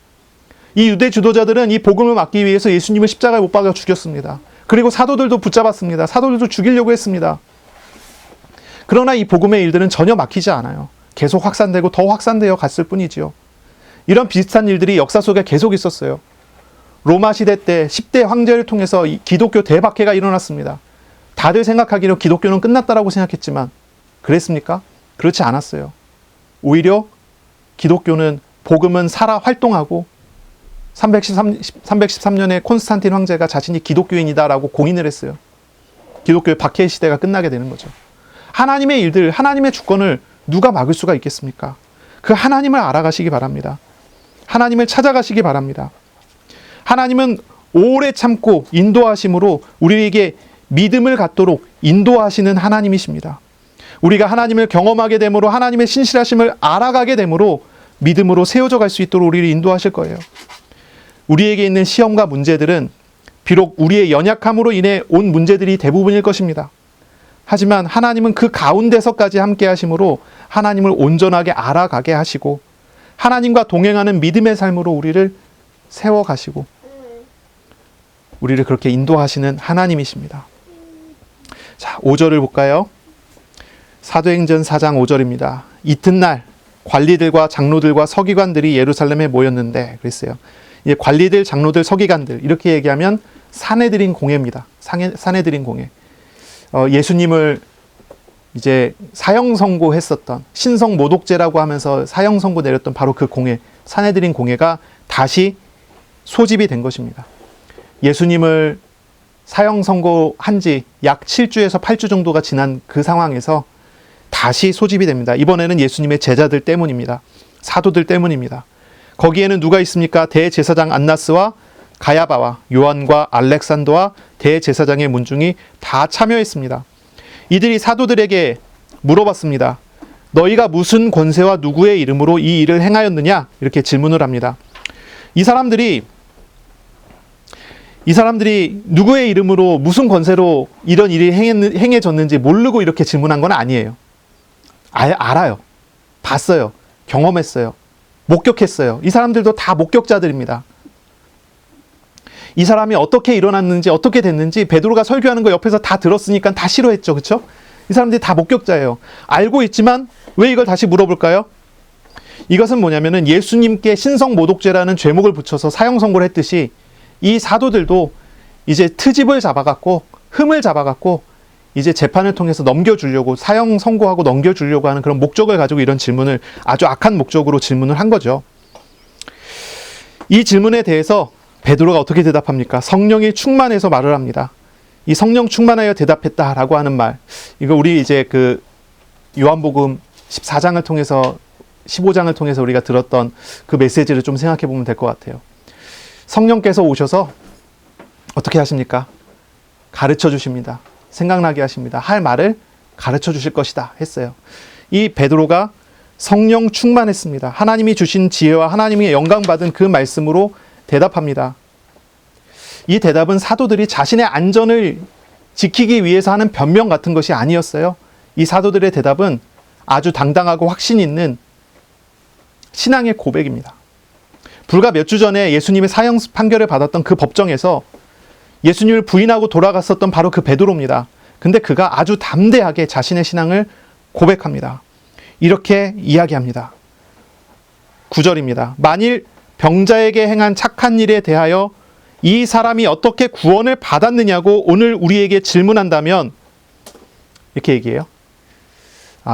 이 유대 지도자들은 이 복음을 막기 위해서 예수님을 십자가에 못 박아 죽였습니다. 그리고 사도들도 붙잡았습니다. 사도들도 죽이려고 했습니다. 그러나 이 복음의 일들은 전혀 막히지 않아요. 계속 확산되고 더 확산되어 갔을 뿐이지요. 이런 비슷한 일들이 역사 속에 계속 있었어요. 로마 시대 때 10대 황제를 통해서 기독교 대박해가 일어났습니다. 다들 생각하기로 기독교는 끝났다라고 생각했지만 그랬습니까? 그렇지 않았어요. 오히려 기독교는, 복음은 살아 활동하고 313년에 콘스탄틴 황제가 자신이 기독교인이다라고 공인을 했어요. 기독교의 박해 시대가 끝나게 되는 거죠. 하나님의 일들, 하나님의 주권을 누가 막을 수가 있겠습니까? 그 하나님을 알아가시기 바랍니다. 하나님을 찾아가시기 바랍니다. 하나님은 오래 참고 인도하심으로 우리에게 믿음을 갖도록 인도하시는 하나님이십니다. 우리가 하나님을 경험하게 되므로 하나님의 신실하심을 알아가게 되므로 믿음으로 세워져 갈 수 있도록 우리를 인도하실 거예요. 우리에게 있는 시험과 문제들은 비록 우리의 연약함으로 인해 온 문제들이 대부분일 것입니다. 하지만 하나님은 그 가운데서까지 함께 하심으로 하나님을 온전하게 알아가게 하시고 하나님과 동행하는 믿음의 삶으로 우리를 세워가시고 우리를 그렇게 인도하시는 하나님이십니다. 자, 5절을 볼까요? 사도행전 4장 5절입니다. 이튿날 관리들과 장로들과 서기관들이 예루살렘에 모였는데 그랬어요. 이제 관리들, 장로들, 서기관들 이렇게 얘기하면 사내들인 공회입니다. 사내들인 공회. 예수님을 이제 사형 선고했었던 신성 모독죄라고 하면서 사형 선고 내렸던 바로 그 공회, 사내들인 공회가 다시 소집이 된 것입니다. 예수님을 사형 선고한 지 약 7주에서 8주 정도가 지난 그 상황에서 다시 소집이 됩니다. 이번에는 예수님의 제자들 때문입니다. 사도들 때문입니다. 거기에는 누가 있습니까? 대제사장 안나스와 가야바와 요한과 알렉산더와 대제사장의 문중이 다 참여했습니다. 이들이 사도들에게 물어봤습니다. 너희가 무슨 권세와 누구의 이름으로 이 일을 행하였느냐? 이렇게 질문을 합니다. 이 사람들이 누구의 이름으로 무슨 권세로 이런 일이 행해졌는지 모르고 이렇게 질문한 건 아니에요. 알아요. 봤어요. 경험했어요. 목격했어요. 이 사람들도 다 목격자들입니다. 이 사람이 어떻게 일어났는지 어떻게 됐는지 베드로가 설교하는 거 옆에서 다 들었으니까 다 싫어했죠. 그렇죠? 이 사람들이 다 목격자예요. 알고 있지만 왜 이걸 다시 물어볼까요? 이것은 뭐냐면은 예수님께 신성 모독죄라는 죄목을 붙여서 사형 선고를 했듯이 이 사도들도 이제 트집을 잡아갖고 흠을 잡아갖고 이제 재판을 통해서 넘겨주려고 사형 선고하고 넘겨주려고 하는 그런 목적을 가지고 이런 질문을 아주 악한 목적으로 질문을 한 거죠. 이 질문에 대해서 베드로가 어떻게 대답합니까? 성령이 충만해서 말을 합니다. 이 성령 충만하여 대답했다라고 하는 말, 이거 우리 이제 그 요한복음 14장을 통해서 15장을 통해서 우리가 들었던 그 메시지를 좀 생각해 보면 될 것 같아요. 성령께서 오셔서 어떻게 하십니까? 가르쳐 주십니다. 생각나게 하십니다. 할 말을 가르쳐 주실 것이다 했어요. 이 베드로가 성령 충만했습니다. 하나님이 주신 지혜와 하나님의 영광받은 그 말씀으로 대답합니다. 이 대답은 사도들이 자신의 안전을 지키기 위해서 하는 변명 같은 것이 아니었어요. 이 사도들의 대답은 아주 당당하고 확신 있는 신앙의 고백입니다. 불과 몇 주 전에 예수님의 사형 판결을 받았던 그 법정에서 예수님을 부인하고 돌아갔었던 바로 그 베드로입니다. 근데 그가 아주 담대하게 자신의 신앙을 고백합니다. 이렇게 이야기합니다. 9절입니다. 만일 병자에게 행한 착한 일에 대하여 이 사람이 어떻게 구원을 받았느냐고 오늘 우리에게 질문한다면 이렇게 얘기해요.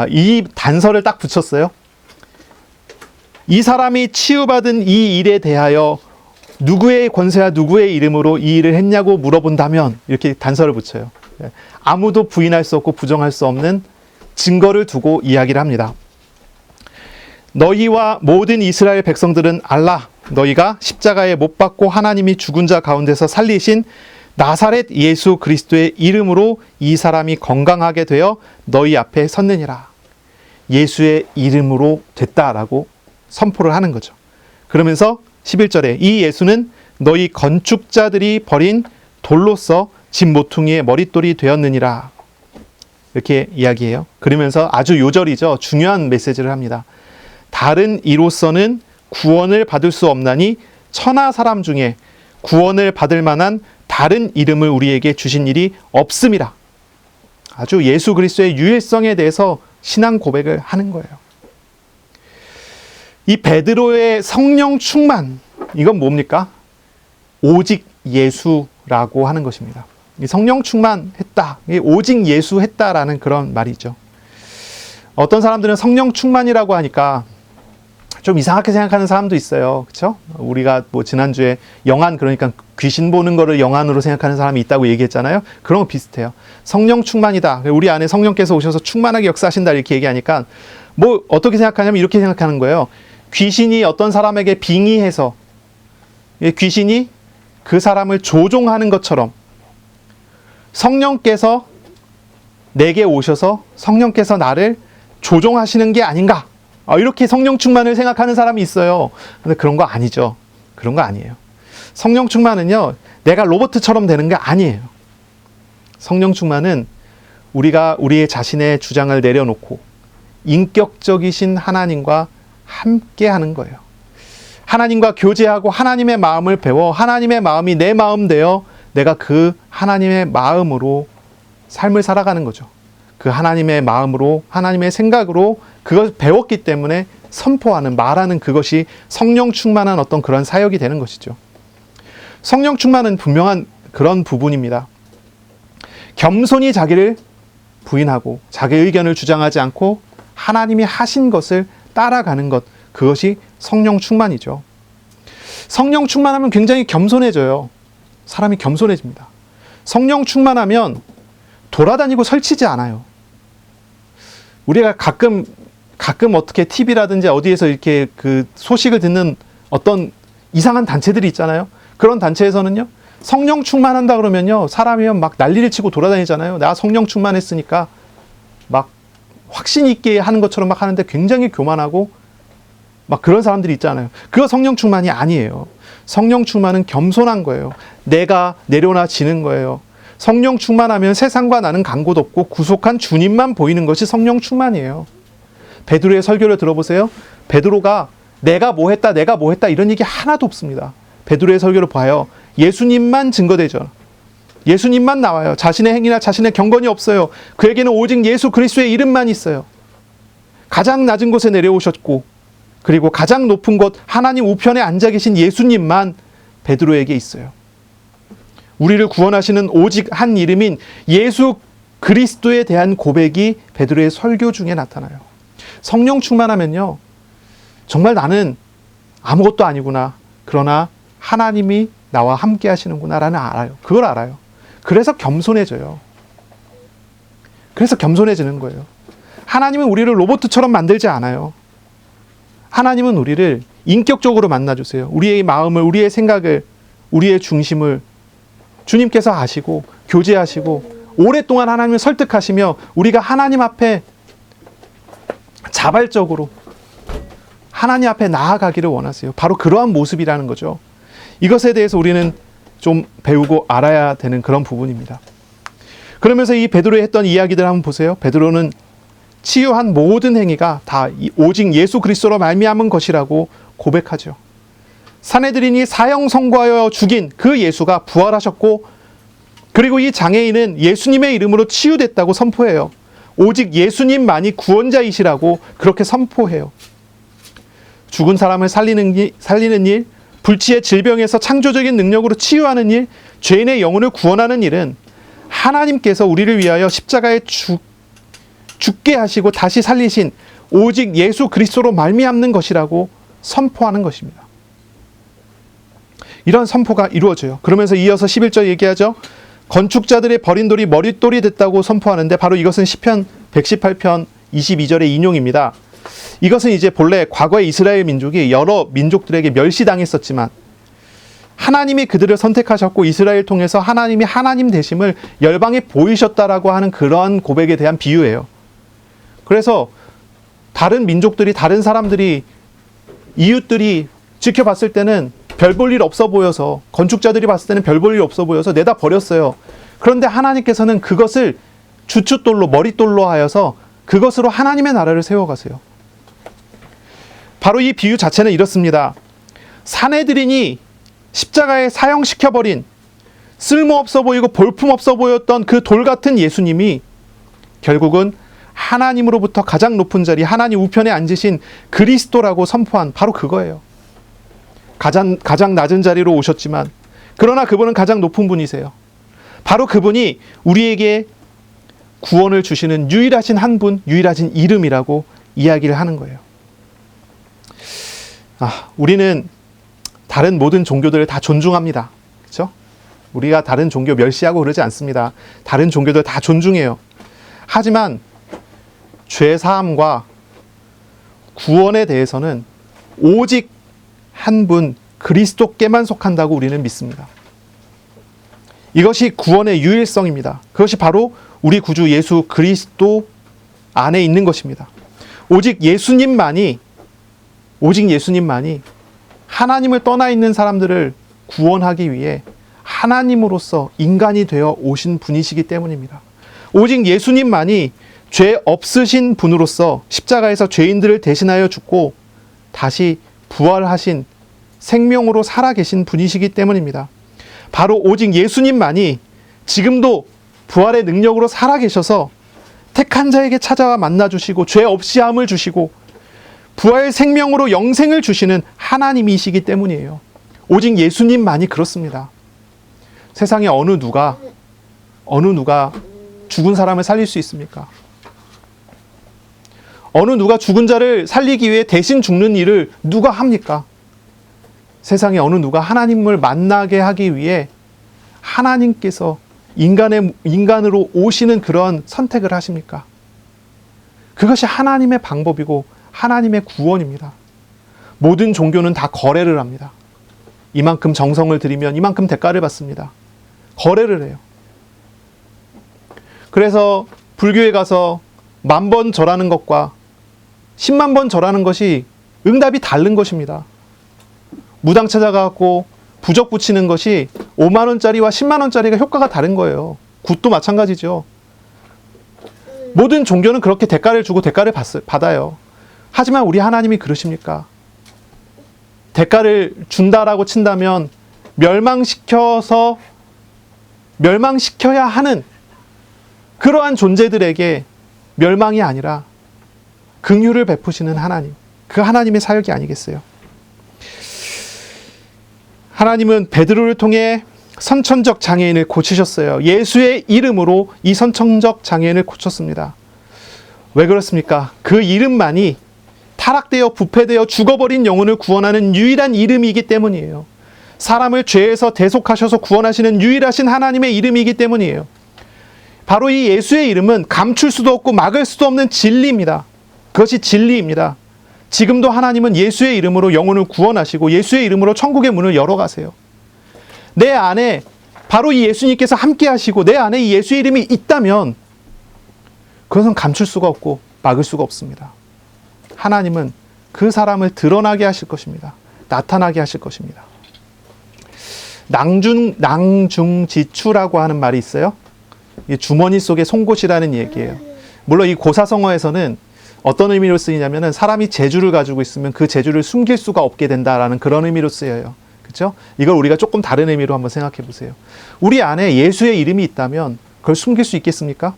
이 단서를 딱 붙였어요. 이 사람이 치유받은 이 일에 대하여 누구의 권세와 누구의 이름으로 이 일을 했냐고 물어본다면 이렇게 단서를 붙여요. 아무도 부인할 수 없고 부정할 수 없는 증거를 두고 이야기를 합니다. 너희와 모든 이스라엘 백성들은 알라. 너희가 십자가에 못 박고 하나님이 죽은 자 가운데서 살리신 나사렛 예수 그리스도의 이름으로 이 사람이 건강하게 되어 너희 앞에 섰느니라. 예수의 이름으로 됐다라고 선포를 하는 거죠. 그러면서 11절에 이 예수는 너희 건축자들이 버린 돌로서 집 모퉁이의 머릿돌이 되었느니라. 이렇게 이야기해요. 그러면서 아주 요절이죠. 중요한 메시지를 합니다. 다른 이로서는 구원을 받을 수 없나니 천하 사람 중에 구원을 받을 만한 다른 이름을 우리에게 주신 일이 없음이라. 아주 예수 그리스도의 유일성에 대해서 신앙 고백을 하는 거예요. 이 베드로의 성령 충만, 이건 뭡니까? 오직 예수라고 하는 것입니다. 이 성령 충만했다, 오직 예수 했다라는 그런 말이죠. 어떤 사람들은 성령 충만이라고 하니까 좀 이상하게 생각하는 사람도 있어요. 그렇죠? 우리가 뭐 지난주에 영안, 그러니까 귀신 보는 거를 영안으로 생각하는 사람이 있다고 얘기했잖아요. 그런 거 비슷해요. 성령 충만이다. 우리 안에 성령께서 오셔서 충만하게 역사하신다 이렇게 얘기하니까 뭐 어떻게 생각하냐면 이렇게 생각하는 거예요. 귀신이 어떤 사람에게 빙의해서 귀신이 그 사람을 조종하는 것처럼 성령께서 내게 오셔서 성령께서 나를 조종하시는 게 아닌가, 이렇게 성령 충만을 생각하는 사람이 있어요. 근데 그런 거 아니죠. 그런 거 아니에요. 성령 충만은요, 내가 로봇처럼 되는 게 아니에요. 성령 충만은 우리가 우리의 자신의 주장을 내려놓고 인격적이신 하나님과 함께 하는 거예요. 하나님과 교제하고 하나님의 마음을 배워 하나님의 마음이 내 마음 되어 내가 그 하나님의 마음으로 삶을 살아가는 거죠. 그 하나님의 마음으로, 하나님의 생각으로 그것을 배웠기 때문에 선포하는, 말하는 그것이 성령 충만한 어떤 그런 사역이 되는 것이죠. 성령 충만은 분명한 그런 부분입니다. 겸손히 자기를 부인하고 자기 의견을 주장하지 않고 하나님이 하신 것을 따라가는 것, 그것이 성령 충만이죠. 성령 충만하면 굉장히 겸손해져요. 사람이 겸손해집니다. 성령 충만하면 돌아다니고 설치지 않아요. 우리가 가끔 어떻게 TV라든지 어디에서 이렇게 그 소식을 듣는 어떤 이상한 단체들이 있잖아요. 그런 단체에서는요, 성령 충만한다 그러면요, 사람이 막 난리를 치고 돌아다니잖아요. 내가 성령 충만했으니까 막 확신 있게 하는 것처럼 막 하는데 굉장히 교만하고 막 그런 사람들이 있잖아요. 그거 성령 충만이 아니에요. 성령 충만은 겸손한 거예요. 내가 내려놔지는 거예요. 성령 충만하면 세상과 나는 간 곳 없고 구속한 주님만 보이는 것이 성령 충만이에요. 베드로의 설교를 들어보세요. 베드로가 내가 뭐 했다 이런 얘기 하나도 없습니다. 베드로의 설교를 봐요. 예수님만 증거되죠. 예수님만 나와요. 자신의 행위나 자신의 경건이 없어요. 그에게는 오직 예수 그리스도의 이름만 있어요. 가장 낮은 곳에 내려오셨고, 그리고 가장 높은 곳 하나님 우편에 앉아 계신 예수님만 베드로에게 있어요. 우리를 구원하시는 오직 한 이름인 예수 그리스도에 대한 고백이 베드로의 설교 중에 나타나요. 성령 충만하면요, 정말 나는 아무것도 아니구나, 그러나 하나님이 나와 함께 하시는구나라는 알아요. 그걸 알아요. 그래서 겸손해져요. 그래서 겸손해지는 거예요. 하나님은 우리를 로봇처럼 만들지 않아요. 하나님은 우리를 인격적으로 만나주세요. 우리의 마음을, 우리의 생각을, 우리의 중심을 주님께서 아시고 교제하시고 오랫동안 하나님을 설득하시며 우리가 하나님 앞에 자발적으로 하나님 앞에 나아가기를 원하세요. 바로 그러한 모습이라는 거죠. 이것에 대해서 우리는 좀 배우고 알아야 되는 그런 부분입니다. 그러면서 이 베드로의 했던 이야기들 한번 보세요. 베드로는 치유한 모든 행위가 다 오직 예수 그리스도로 말미암은 것이라고 고백하죠. 산헤드린이 사형 선고하여 죽인 그 예수가 부활하셨고, 그리고 이 장애인은 예수님의 이름으로 치유됐다고 선포해요. 오직 예수님만이 구원자이시라고 그렇게 선포해요. 죽은 사람을 살리는 일, 불치의 질병에서 창조적인 능력으로 치유하는 일, 죄인의 영혼을 구원하는 일은 하나님께서 우리를 위하여 십자가에 죽게 하시고 다시 살리신 오직 예수 그리스도로 말미암는 것이라고 선포하는 것입니다. 이런 선포가 이루어져요. 그러면서 이어서 11절 얘기하죠. 건축자들의 버린 돌이 머릿돌이 됐다고 선포하는데 바로 이것은 시편 118편 22절의 인용입니다. 이것은 이제 본래 과거의 이스라엘 민족이 여러 민족들에게 멸시당했었지만 하나님이 그들을 선택하셨고 이스라엘 통해서 하나님이 하나님 되심을 열방에 보이셨다라고 하는 그러한 고백에 대한 비유예요. 그래서 다른 민족들이, 다른 사람들이, 이웃들이 지켜봤을 때는 별 볼 일 없어 보여서, 건축자들이 봤을 때는 별 볼 일 없어 보여서 내다 버렸어요. 그런데 하나님께서는 그것을 주춧돌로, 머릿돌로 하여서 그것으로 하나님의 나라를 세워가세요. 바로 이 비유 자체는 이렇습니다. 산헤드린이 십자가에 사형시켜버린 쓸모없어 보이고 볼품없어 보였던 그 돌 같은 예수님이 결국은 하나님으로부터 가장 높은 자리, 하나님 우편에 앉으신 그리스도라고 선포한 바로 그거예요. 가장 낮은 자리로 오셨지만 그러나 그분은 가장 높은 분이세요. 바로 그분이 우리에게 구원을 주시는 유일하신 한 분, 유일하신 이름이라고 이야기를 하는 거예요. 우리는 다른 모든 종교들을 다 존중합니다. 그렇죠? 우리가 다른 종교 멸시하고 그러지 않습니다. 다른 종교들 다 존중해요. 하지만 죄 사함과 구원에 대해서는 오직 한 분 그리스도께만 속한다고 우리는 믿습니다. 이것이 구원의 유일성입니다. 그것이 바로 우리 구주 예수 그리스도 안에 있는 것입니다. 오직 예수님만이 하나님을 떠나 있는 사람들을 구원하기 위해 하나님으로서 인간이 되어 오신 분이시기 때문입니다. 오직 예수님만이 죄 없으신 분으로서 십자가에서 죄인들을 대신하여 죽고 다시 부활하신 생명으로 살아계신 분이시기 때문입니다. 바로 오직 예수님만이 지금도 부활의 능력으로 살아계셔서 택한 자에게 찾아와 만나주시고 죄 없이 함을 주시고 부활 생명으로 영생을 주시는 하나님이시기 때문이에요. 오직 예수님만이 그렇습니다. 세상에 어느 누가 죽은 사람을 살릴 수 있습니까? 어느 누가 죽은 자를 살리기 위해 대신 죽는 일을 누가 합니까? 세상에 어느 누가 하나님을 만나게 하기 위해 하나님께서 인간으로 오시는 그런 선택을 하십니까? 그것이 하나님의 방법이고 하나님의 구원입니다. 모든 종교는 다 거래를 합니다. 이만큼 정성을 들이면 이만큼 대가를 받습니다. 거래를 해요. 그래서 불교에 가서 10,000번 절하는 것과 10만 번 절하는 것이 응답이 다른 것입니다. 무당 찾아가고 부적 붙이는 것이 5만 원짜리와 10만 원짜리가 효과가 다른 거예요. 굿도 마찬가지죠. 모든 종교는 그렇게 대가를 주고 대가를 받아요. 하지만 우리 하나님이 그러십니까? 대가를 준다라고 친다면 멸망시켜야 하는 그러한 존재들에게 멸망이 아니라 긍휼을 베푸시는 하나님, 그 하나님의 사역이 아니겠어요? 하나님은 베드로를 통해 선천적 장애인을 고치셨어요. 예수의 이름으로 이 선천적 장애인을 고쳤습니다. 왜 그렇습니까? 그 이름만이 타락되어 부패되어 죽어버린 영혼을 구원하는 유일한 이름이기 때문이에요. 사람을 죄에서 대속하셔서 구원하시는 유일하신 하나님의 이름이기 때문이에요. 바로 이 예수의 이름은 감출 수도 없고 막을 수도 없는 진리입니다. 그것이 진리입니다. 지금도 하나님은 예수의 이름으로 영혼을 구원하시고 예수의 이름으로 천국의 문을 열어가세요. 내 안에 바로 이 예수님께서 함께 하시고 내 안에 이 예수의 이름이 있다면 그것은 감출 수가 없고 막을 수가 없습니다. 하나님은 그 사람을 드러나게 하실 것입니다. 나타나게 하실 것입니다. 낭중지추라고 하는 말이 있어요. 주머니 속의 송곳이라는 얘기예요. 물론 이 고사성어에서는 어떤 의미로 쓰이냐면은 사람이 재주를 가지고 있으면 그 재주를 숨길 수가 없게 된다라는 그런 의미로 쓰여요. 그렇죠? 이걸 우리가 조금 다른 의미로 한번 생각해 보세요. 우리 안에 예수의 이름이 있다면 그걸 숨길 수 있겠습니까?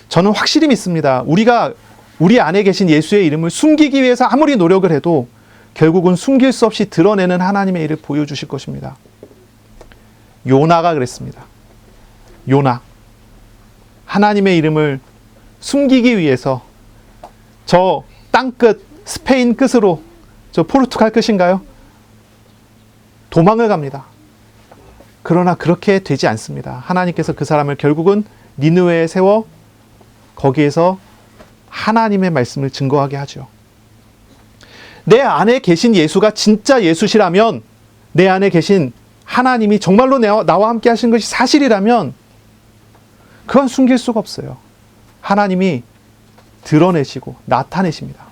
저는 확실히 믿습니다. 우리가 우리 안에 계신 예수의 이름을 숨기기 위해서 아무리 노력을 해도 결국은 숨길 수 없이 드러내는 하나님의 일을 보여주실 것입니다. 요나가 그랬습니다. 요나. 하나님의 이름을 숨기기 위해서 저 땅끝, 스페인 끝으로, 저 포르투갈 끝인가요? 도망을 갑니다. 그러나 그렇게 되지 않습니다. 하나님께서 그 사람을 결국은 니느웨에 세워 거기에서 하나님의 말씀을 증거하게 하죠. 내 안에 계신 예수가 진짜 예수시라면, 내 안에 계신 하나님이 정말로 나와 함께 하신 것이 사실이라면 그건 숨길 수가 없어요. 하나님이 드러내시고 나타내십니다.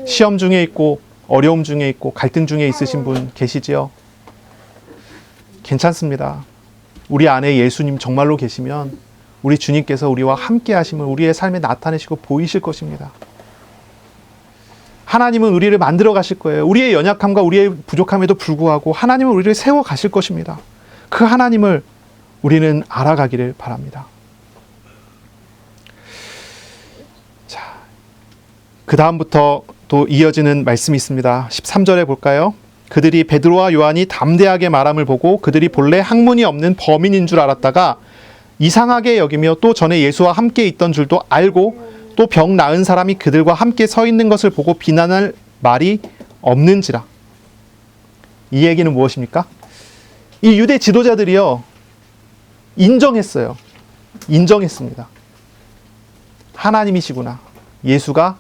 시험 중에 있고 어려움 중에 있고 갈등 중에 있으신 분 계시지요? 괜찮습니다. 우리 안에 예수님 정말로 계시면 우리 주님께서 우리와 함께 하심을 우리의 삶에 나타내시고 보이실 것입니다. 하나님은 우리를 만들어 가실 거예요. 우리의 연약함과 우리의 부족함에도 불구하고 하나님은 우리를 세워 가실 것입니다. 그 하나님을 우리는 알아가기를 바랍니다. 자, 그 다음부터 또 이어지는 말씀이 있습니다. 13절에 볼까요? 그들이 베드로와 요한이 담대하게 말함을 보고 그들이 본래 학문이 없는 범인인 줄 알았다가 이상하게 여기며 또 전에 예수와 함께 있던 줄도 알고 또 병 나은 사람이 그들과 함께 서 있는 것을 보고 비난할 말이 없는지라. 이 얘기는 무엇입니까? 이 유대 지도자들이요, 인정했어요. 인정했습니다. 하나님이시구나. 예수가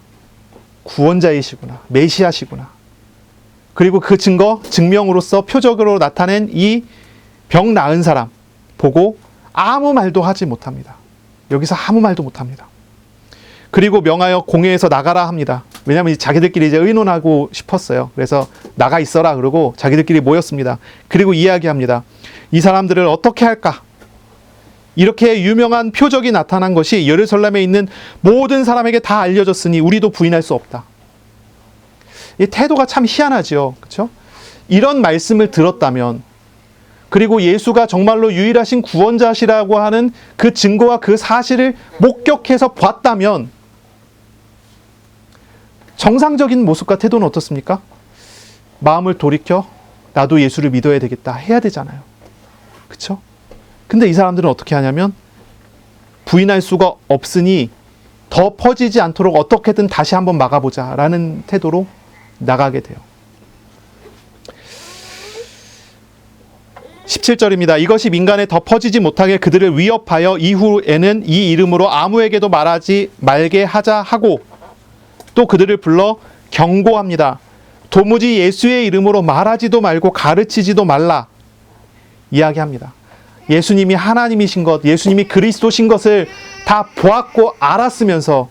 구원자이시구나, 메시아시구나. 그리고 그 증명으로서 표적으로 나타낸 이 병 나은 사람 보고 아무 말도 하지 못합니다. 여기서 아무 말도 못합니다. 그리고 명하여 공회에서 나가라 합니다. 왜냐하면 자기들끼리 이제 의논하고 싶었어요. 그래서 나가 있어라 그러고 자기들끼리 모였습니다. 그리고 이야기합니다. 이 사람들을 어떻게 할까? 이렇게 유명한 표적이 나타난 것이 예루살렘에 있는 모든 사람에게 다 알려졌으니 우리도 부인할 수 없다. 이 태도가 참 희한하죠. 그렇죠? 이런 말씀을 들었다면, 그리고 예수가 정말로 유일하신 구원자시라고 하는 그 증거와 그 사실을 목격해서 봤다면 정상적인 모습과 태도는 어떻습니까? 마음을 돌이켜 나도 예수를 믿어야 되겠다 해야 되잖아요. 그렇죠? 근데 이 사람들은 어떻게 하냐면 부인할 수가 없으니 더 퍼지지 않도록 어떻게든 다시 한번 막아보자 라는 태도로 나가게 돼요. 17절입니다. 이것이 민간에 더 퍼지지 못하게 그들을 위협하여 이후에는 이 이름으로 아무에게도 말하지 말게 하자 하고 또 그들을 불러 경고합니다. 도무지 예수의 이름으로 말하지도 말고 가르치지도 말라 이야기합니다. 예수님이 하나님이신 것, 예수님이 그리스도신 것을 다 보았고 알았으면서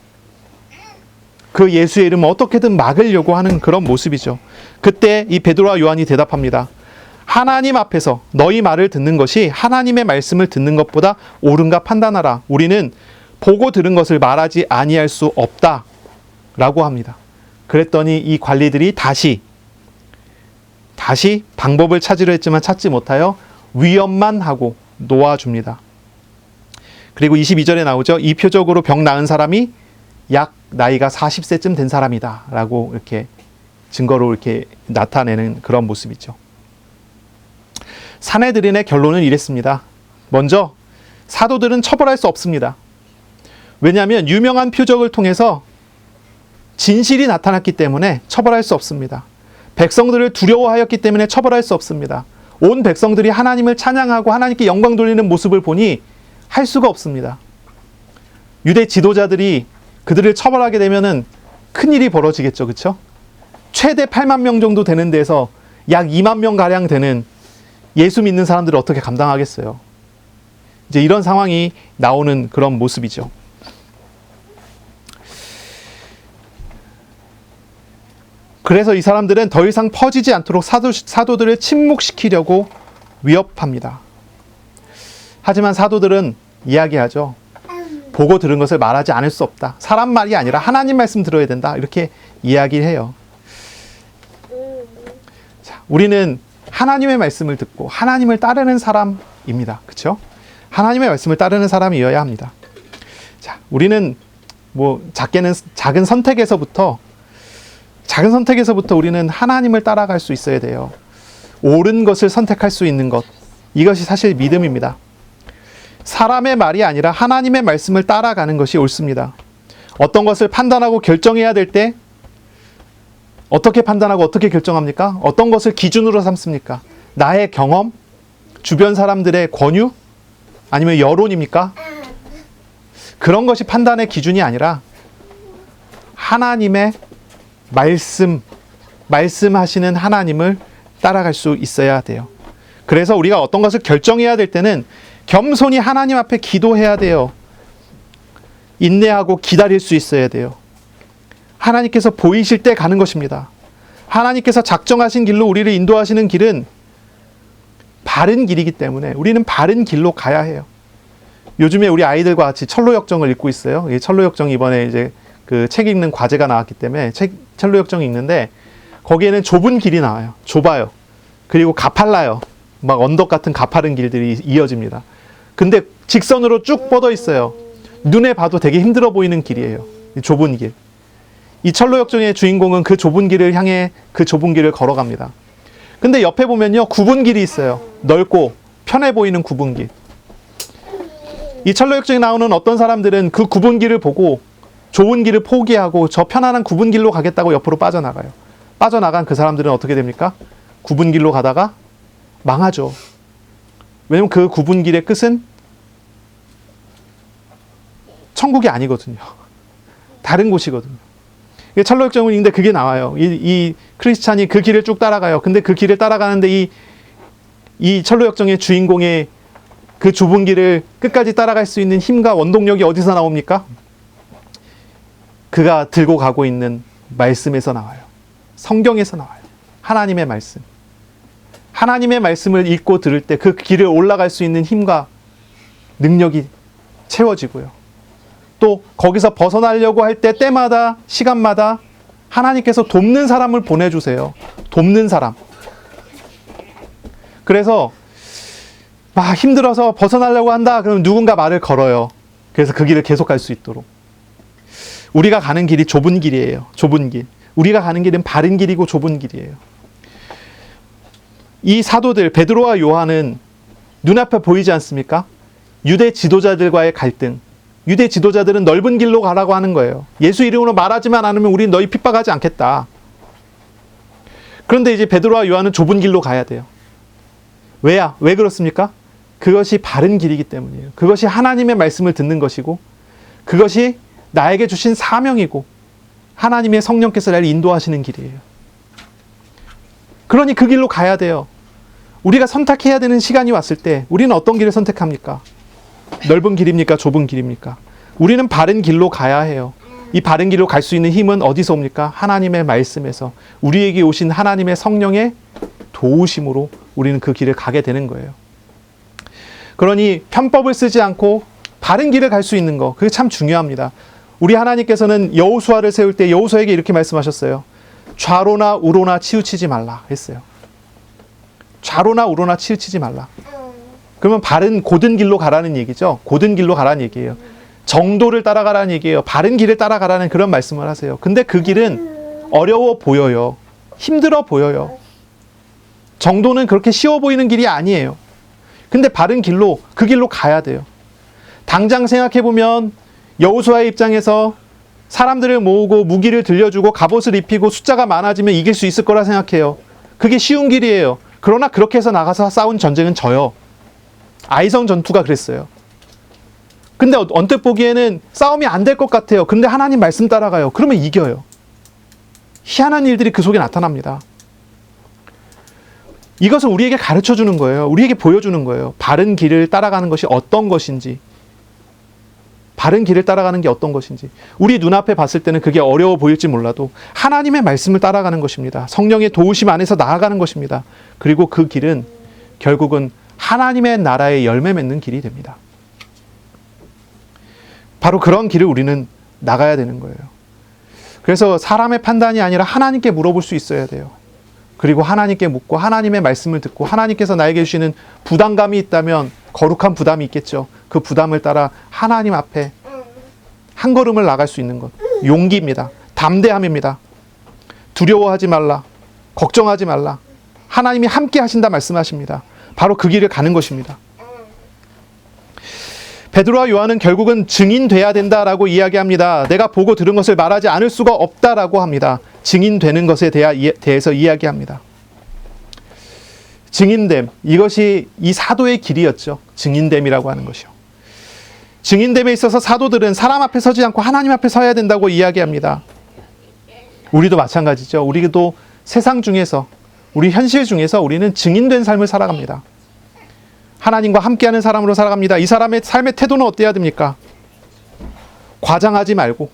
그 예수의 이름을 어떻게든 막으려고 하는 그런 모습이죠. 그때 이 베드로와 요한이 대답합니다. 하나님 앞에서 너희 말을 듣는 것이 하나님의 말씀을 듣는 것보다 옳은가 판단하라. 우리는 보고 들은 것을 말하지 아니할 수 없다 라고 합니다. 그랬더니 이 관리들이 다시 방법을 찾으려 했지만 찾지 못하여 위협만 하고 놓아줍니다. 그리고 22절에 나오죠. 이 표적으로 병 나은 사람이 약 나이가 40세쯤 된 사람이다 라고 이렇게 증거로 이렇게 나타내는 그런 모습이죠. 사내들인의 결론은 이랬습니다. 먼저 사도들은 처벌할 수 없습니다. 왜냐하면 유명한 표적을 통해서 진실이 나타났기 때문에 처벌할 수 없습니다. 백성들을 두려워하였기 때문에 처벌할 수 없습니다. 온 백성들이 하나님을 찬양하고 하나님께 영광 돌리는 모습을 보니 할 수가 없습니다. 유대 지도자들이 그들을 처벌하게 되면은 큰일이 벌어지겠죠. 그렇죠? 최대 8만 명 정도 되는 데서 약 2만 명 가량 되는 예수 믿는 사람들을 어떻게 감당하겠어요? 이제 이런 상황이 나오는 그런 모습이죠. 그래서 이 사람들은 더 이상 퍼지지 않도록 사도들을 침묵시키려고 위협합니다. 하지만 사도들은 이야기하죠. 보고 들은 것을 말하지 않을 수 없다. 사람 말이 아니라 하나님 말씀 들어야 된다. 이렇게 이야기를 해요. 자, 우리는 하나님의 말씀을 듣고 하나님을 따르는 사람입니다. 그렇죠? 하나님의 말씀을 따르는 사람이어야 합니다. 자, 우리는 작은 선택에서부터 우리는 하나님을 따라갈 수 있어야 돼요. 옳은 것을 선택할 수 있는 것. 이것이 사실 믿음입니다. 사람의 말이 아니라 하나님의 말씀을 따라가는 것이 옳습니다. 어떤 것을 판단하고 결정해야 될 때 어떻게 판단하고 어떻게 결정합니까? 어떤 것을 기준으로 삼습니까? 나의 경험? 주변 사람들의 권유? 아니면 여론입니까? 그런 것이 판단의 기준이 아니라 하나님의 말씀하시는 하나님을 따라갈 수 있어야 돼요. 그래서 우리가 어떤 것을 결정해야 될 때는 겸손히 하나님 앞에 기도해야 돼요. 인내하고 기다릴 수 있어야 돼요. 하나님께서 보이실 때 가는 것입니다. 하나님께서 작정하신 길로 우리를 인도하시는 길은 바른 길이기 때문에 우리는 바른 길로 가야 해요. 요즘에 우리 아이들과 같이 철로역정을 읽고 있어요. 이 철로역정 이번에 이제 그 책 읽는 과제가 나왔기 때문에 철로역정이 읽는데 거기에는 좁은 길이 나와요. 좁아요. 그리고 가팔라요. 막 언덕 같은 가파른 길들이 이어집니다. 근데 직선으로 쭉 뻗어 있어요. 눈에 봐도 되게 힘들어 보이는 길이에요. 이 좁은 길. 이 철로역정의 주인공은 그 좁은 길을 향해 그 좁은 길을 걸어갑니다. 근데 옆에 보면요, 굽은 길이 있어요. 넓고 편해 보이는 굽은 길. 이 철로역정에 나오는 어떤 사람들은 그 굽은 길을 보고 좁은 길을 포기하고 저 편안한 굽은 길로 가겠다고 옆으로 빠져나가요. 빠져나간 그 사람들은 어떻게 됩니까? 굽은 길로 가다가 망하죠. 왜냐면 그 굽은 길의 끝은 천국이 아니거든요. 다른 곳이거든요. 철로역정을 읽는데 그게 나와요. 이 크리스찬이 그 길을 쭉 따라가요. 근데 그 길을 따라가는데 이 철로역정의 주인공의 그 좁은 길을 끝까지 따라갈 수 있는 힘과 원동력이 어디서 나옵니까? 그가 들고 가고 있는 말씀에서 나와요. 성경에서 나와요. 하나님의 말씀. 하나님의 말씀을 읽고 들을 때 그 길을 올라갈 수 있는 힘과 능력이 채워지고요. 또 거기서 벗어나려고 할 때 때마다 시간마다 하나님께서 돕는 사람을 보내주세요. 돕는 사람. 그래서 막 힘들어서 벗어나려고 한다. 그러면 누군가 말을 걸어요. 그래서 그 길을 계속 갈 수 있도록. 우리가 가는 길이 좁은 길이에요. 좁은 길. 우리가 가는 길은 바른 길이고 좁은 길이에요. 이 사도들 베드로와 요한은 눈앞에 보이지 않습니까? 유대 지도자들과의 갈등. 유대 지도자들은 넓은 길로 가라고 하는 거예요. 예수 이름으로 말하지만 않으면 우린 너희 핍박하지 않겠다. 그런데 이제 베드로와 요한은 좁은 길로 가야 돼요. 왜야? 왜 그렇습니까? 그것이 바른 길이기 때문이에요. 그것이 하나님의 말씀을 듣는 것이고 그것이 나에게 주신 사명이고 하나님의 성령께서 나를 인도하시는 길이에요. 그러니 그 길로 가야 돼요. 우리가 선택해야 되는 시간이 왔을 때 우리는 어떤 길을 선택합니까? 넓은 길입니까? 좁은 길입니까? 우리는 바른 길로 가야 해요. 이 바른 길로 갈 수 있는 힘은 어디서 옵니까? 하나님의 말씀에서 우리에게 오신 하나님의 성령의 도우심으로 우리는 그 길을 가게 되는 거예요. 그러니 편법을 쓰지 않고 바른 길을 갈 수 있는 거, 그게 참 중요합니다. 우리 하나님께서는 여호수아를 세울 때 여호수아에게 이렇게 말씀하셨어요. 좌로나 우로나 치우치지 말라 했어요. 좌로나 우로나 치우치지 말라. 그러면 바른 고든 길로 가라는 얘기죠. 고든 길로 가라는 얘기예요. 정도를 따라가라는 얘기예요. 바른 길을 따라가라는 그런 말씀을 하세요. 근데 그 길은 어려워 보여요. 힘들어 보여요. 정도는 그렇게 쉬워 보이는 길이 아니에요. 근데 바른 길로, 그 길로 가야 돼요. 당장 생각해보면 여호수아의 입장에서 사람들을 모으고 무기를 들려주고 갑옷을 입히고 숫자가 많아지면 이길 수 있을 거라 생각해요. 그게 쉬운 길이에요. 그러나 그렇게 해서 나가서 싸운 전쟁은 져요. 아이성 전투가 그랬어요. 근데 언뜻 보기에는 싸움이 안 될 것 같아요. 근데 하나님 말씀 따라가요. 그러면 이겨요. 희한한 일들이 그 속에 나타납니다. 이것을 우리에게 가르쳐 주는 거예요. 우리에게 보여주는 거예요. 바른 길을 따라가는 것이 어떤 것인지. 바른 길을 따라가는 게 어떤 것인지. 우리 눈앞에 봤을 때는 그게 어려워 보일지 몰라도 하나님의 말씀을 따라가는 것입니다. 성령의 도우심 안에서 나아가는 것입니다. 그리고 그 길은 결국은 하나님의 나라의 열매 맺는 길이 됩니다. 바로 그런 길을 우리는 나가야 되는 거예요. 그래서 사람의 판단이 아니라 하나님께 물어볼 수 있어야 돼요. 그리고 하나님께 묻고 하나님의 말씀을 듣고 하나님께서 나에게 주시는 부담감이 있다면 거룩한 부담이 있겠죠. 그 부담을 따라 하나님 앞에 한 걸음을 나갈 수 있는 것. 용기입니다. 담대함입니다. 두려워하지 말라. 걱정하지 말라. 하나님이 함께 하신다 말씀하십니다. 바로 그 길을 가는 것입니다. 베드로와 요한은 결국은 증인돼야 된다라고 이야기합니다. 내가 보고 들은 것을 말하지 않을 수가 없다라고 합니다. 증인되는 것에 대해서 이야기합니다. 증인됨, 이것이 이 사도의 길이었죠. 증인됨이라고 하는 것이요. 증인됨에 있어서 사도들은 사람 앞에 서지 않고 하나님 앞에 서야 된다고 이야기합니다. 우리도 마찬가지죠. 우리도 세상 중에서, 우리 현실 중에서 우리는 증인된 삶을 살아갑니다. 하나님과 함께하는 사람으로 살아갑니다. 이 사람의 삶의 태도는 어때야 됩니까? 과장하지 말고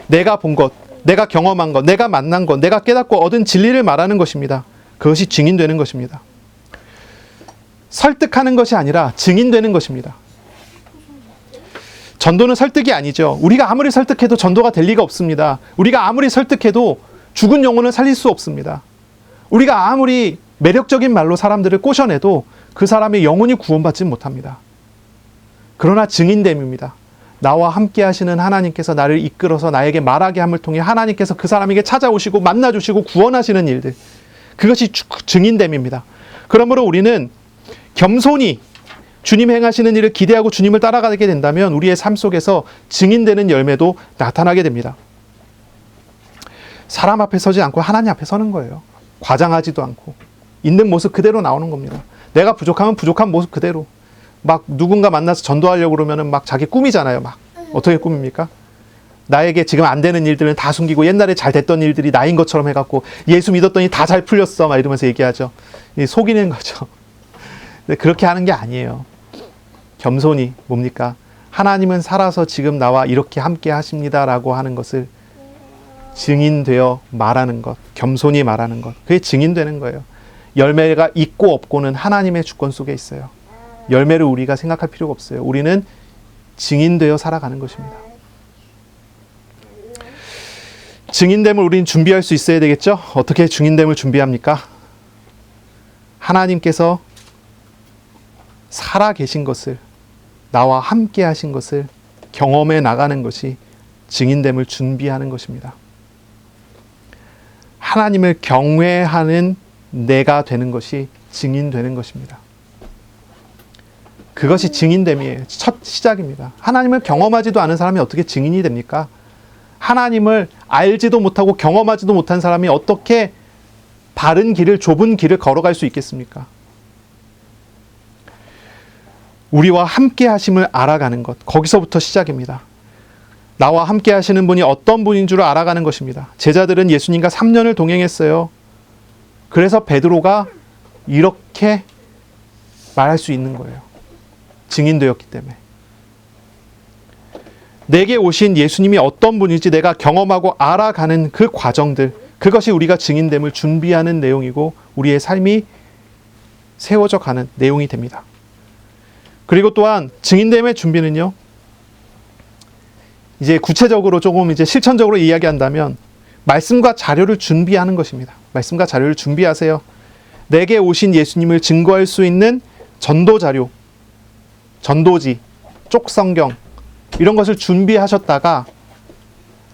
내가 본 것, 내가 경험한 것, 내가 만난 것, 내가 깨닫고 얻은 진리를 말하는 것입니다. 그것이 증인되는 것입니다. 설득하는 것이 아니라 증인되는 것입니다. 전도는 설득이 아니죠. 우리가 아무리 설득해도 전도가 될 리가 없습니다. 우리가 아무리 설득해도 죽은 영혼을 살릴 수 없습니다. 우리가 아무리 매력적인 말로 사람들을 꼬셔내도 그 사람의 영혼이 구원받지 못합니다. 그러나 증인됨입니다. 나와 함께 하시는 하나님께서 나를 이끌어서 나에게 말하게 함을 통해 하나님께서 그 사람에게 찾아오시고 만나주시고 구원하시는 일들, 그것이 증인됨입니다. 그러므로 우리는 겸손히 주님 행하시는 일을 기대하고 주님을 따라가게 된다면 우리의 삶 속에서 증인되는 열매도 나타나게 됩니다. 사람 앞에 서지 않고 하나님 앞에 서는 거예요. 과장하지도 않고 있는 모습 그대로 나오는 겁니다. 내가 부족하면 부족한 모습 그대로. 막 누군가 만나서 전도하려고 그러면은 막 자기 꿈이잖아요. 막 어떻게 꾸밉니까? 나에게 지금 안 되는 일들은 다 숨기고 옛날에 잘 됐던 일들이 나인 것처럼 해갖고 예수 믿었더니 다 잘 풀렸어 막 이러면서 얘기하죠. 속이는 거죠. 근데 그렇게 하는 게 아니에요. 겸손히 뭡니까? 하나님은 살아서 지금 나와 이렇게 함께 하십니다라고 하는 것을 증인되어 말하는 것, 겸손히 말하는 것, 그게 증인되는 거예요. 열매가 있고 없고는 하나님의 주권 속에 있어요. 열매를 우리가 생각할 필요가 없어요. 우리는 증인되어 살아가는 것입니다. 증인됨을 우리는 준비할 수 있어야 되겠죠? 어떻게 증인됨을 준비합니까? 하나님께서 살아 계신 것을, 나와 함께 하신 것을 경험해 나가는 것이 증인됨을 준비하는 것입니다. 하나님을 경외하는 내가 되는 것이 증인되는 것입니다. 그것이 증인됨이에요. 첫 시작입니다. 하나님을 경험하지도 않은 사람이 어떻게 증인이 됩니까? 하나님을 알지도 못하고 경험하지도 못한 사람이 어떻게 바른 길을, 좁은 길을 걸어갈 수 있겠습니까? 우리와 함께 하심을 알아가는 것, 거기서부터 시작입니다. 나와 함께 하시는 분이 어떤 분인 줄 알아가는 것입니다. 제자들은 예수님과 3년을 동행했어요. 그래서 베드로가 이렇게 말할 수 있는 거예요. 증인되었기 때문에. 내게 오신 예수님이 어떤 분인지 내가 경험하고 알아가는 그 과정들, 그것이 우리가 증인됨을 준비하는 내용이고 우리의 삶이 세워져 가는 내용이 됩니다. 그리고 또한 증인됨의 준비는요, 이제 구체적으로 조금 이제 실천적으로 이야기한다면 말씀과 자료를 준비하는 것입니다. 말씀과 자료를 준비하세요. 내게 오신 예수님을 증거할 수 있는 전도 자료, 전도지, 쪽성경 이런 것을 준비하셨다가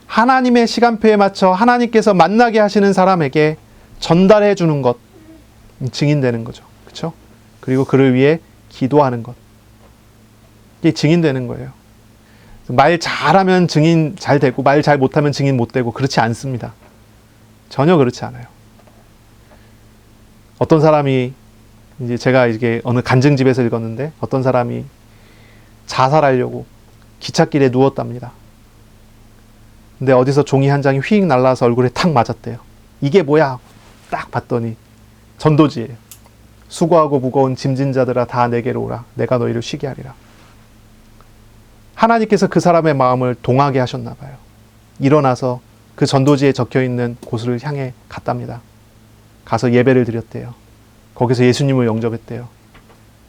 하나님의 시간표에 맞춰 하나님께서 만나게 하시는 사람에게 전달해 주는 것, 증인되는 거죠. 그렇죠? 그리고 그를 위해 기도하는 것, 이게 증인되는 거예요. 말 잘하면 증인 잘 되고 말 잘 못하면 증인 못 되고 그렇지 않습니다. 전혀 그렇지 않아요. 어떤 사람이, 이제 제가 이게 어느 간증집에서 읽었는데 어떤 사람이 자살하려고 기찻길에 누웠답니다. 근데 어디서 종이 한 장이 휙 날라서 얼굴에 탁 맞았대요. 이게 뭐야? 딱 봤더니 전도지예요. 수고하고 무거운 짐진 자들아 다 내게로 오라. 내가 너희를 쉬게 하리라. 하나님께서 그 사람의 마음을 동하게 하셨나 봐요. 일어나서 그 전도지에 적혀있는 곳을 향해 갔답니다. 가서 예배를 드렸대요. 거기서 예수님을 영접했대요.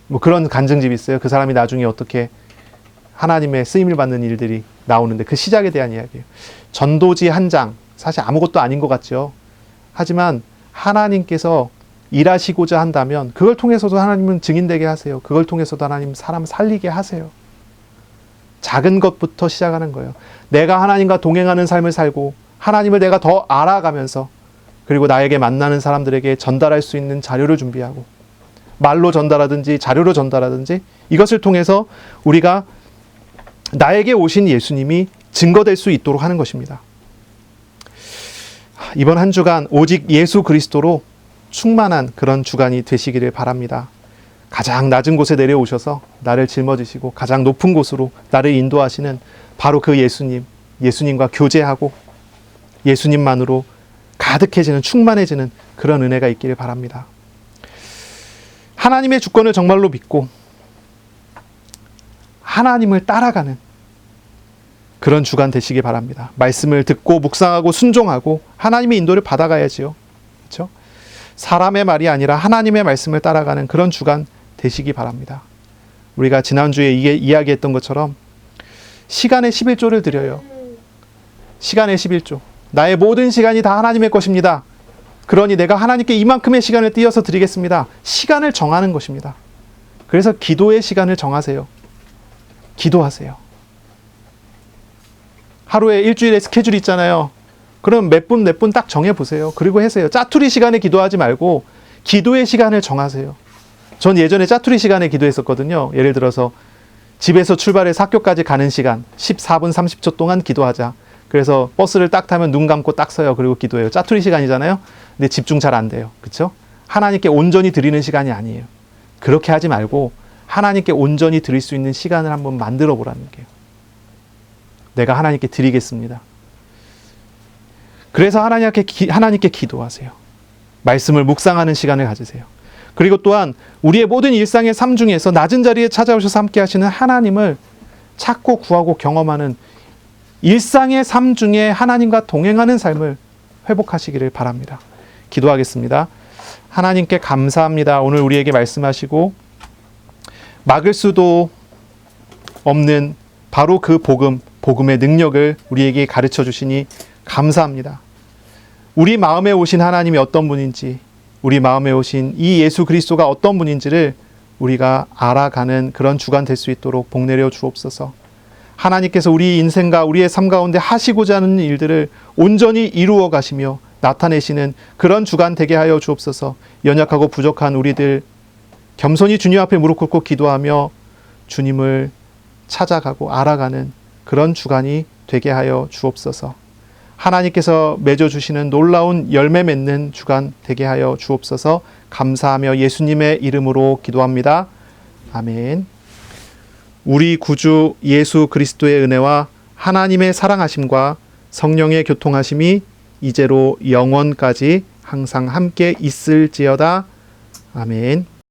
뭐 그런 간증집이 있어요. 그 사람이 나중에 어떻게 하나님의 쓰임을 받는 일들이 나오는데 그 시작에 대한 이야기예요. 전도지 한 장, 사실 아무것도 아닌 것 같죠. 하지만 하나님께서 일하시고자 한다면 그걸 통해서도 하나님은 증인되게 하세요. 그걸 통해서도 하나님 사람 살리게 하세요. 작은 것부터 시작하는 거예요. 내가 하나님과 동행하는 삶을 살고 하나님을 내가 더 알아가면서 그리고 나에게 만나는 사람들에게 전달할 수 있는 자료를 준비하고 말로 전달하든지 자료로 전달하든지 이것을 통해서 우리가 나에게 오신 예수님이 증거될 수 있도록 하는 것입니다. 이번 한 주간 오직 예수 그리스도로 충만한 그런 주간이 되시기를 바랍니다. 가장 낮은 곳에 내려오셔서 나를 짊어지시고 가장 높은 곳으로 나를 인도하시는 바로 그 예수님, 예수님과 교제하고 예수님만으로 가득해지는, 충만해지는 그런 은혜가 있기를 바랍니다. 하나님의 주권을 정말로 믿고 하나님을 따라가는 그런 주간 되시기 바랍니다. 말씀을 듣고 묵상하고 순종하고 하나님의 인도를 받아가야지요. 그렇죠? 사람의 말이 아니라 하나님의 말씀을 따라가는 그런 주간 되시기 바랍니다. 우리가 지난주에 이야기했던 것처럼 시간의 11조를 드려요. 시간의 11조. 나의 모든 시간이 다 하나님의 것입니다. 그러니 내가 하나님께 이만큼의 시간을 띄어서 드리겠습니다. 시간을 정하는 것입니다. 그래서 기도의 시간을 정하세요. 기도하세요. 하루에 일주일에 스케줄이 있잖아요. 그럼 몇 분 딱 정해보세요. 그리고 하세요. 짜투리 시간에 기도하지 말고 기도의 시간을 정하세요. 전 예전에 짜투리 시간에 기도했었거든요. 예를 들어서 집에서 출발해서 학교까지 가는 시간 14분 30초 동안 기도하자. 그래서 버스를 딱 타면 눈 감고 딱 서요. 그리고 기도해요. 짜투리 시간이잖아요. 근데 집중 잘 안 돼요. 그렇죠? 하나님께 온전히 드리는 시간이 아니에요. 그렇게 하지 말고 하나님께 온전히 드릴 수 있는 시간을 한번 만들어 보라는 게요. 내가 하나님께 드리겠습니다. 그래서 하나님께 기도하세요. 말씀을 묵상하는 시간을 가지세요. 그리고 또한 우리의 모든 일상의 삶 중에서 낮은 자리에 찾아오셔서 함께 하시는 하나님을 찾고 구하고 경험하는 일상의 삶 중에 하나님과 동행하는 삶을 회복하시기를 바랍니다. 기도하겠습니다. 하나님께 감사합니다. 오늘 우리에게 말씀하시고 막을 수도 없는 바로 그 복음의 능력을 우리에게 가르쳐 주시니 감사합니다. 우리 마음에 오신 하나님이 어떤 분인지, 우리 마음에 오신 이 예수 그리스도가 어떤 분인지를 우리가 알아가는 그런 주간 될 수 있도록 복내려 주옵소서. 하나님께서 우리 인생과 우리의 삶 가운데 하시고자 하는 일들을 온전히 이루어 가시며 나타내시는 그런 주간 되게 하여 주옵소서. 연약하고 부족한 우리들 겸손히 주님 앞에 무릎 꿇고 기도하며 주님을 찾아가고 알아가는 그런 주간이 되게 하여 주옵소서. 하나님께서 맺어주시는 놀라운 열매 맺는 주간 되게 하여 주옵소서. 감사하며 예수님의 이름으로 기도합니다. 아멘. 우리 구주 예수 그리스도의 은혜와 하나님의 사랑하심과 성령의 교통하심이 이제로 영원까지 항상 함께 있을지어다. 아멘.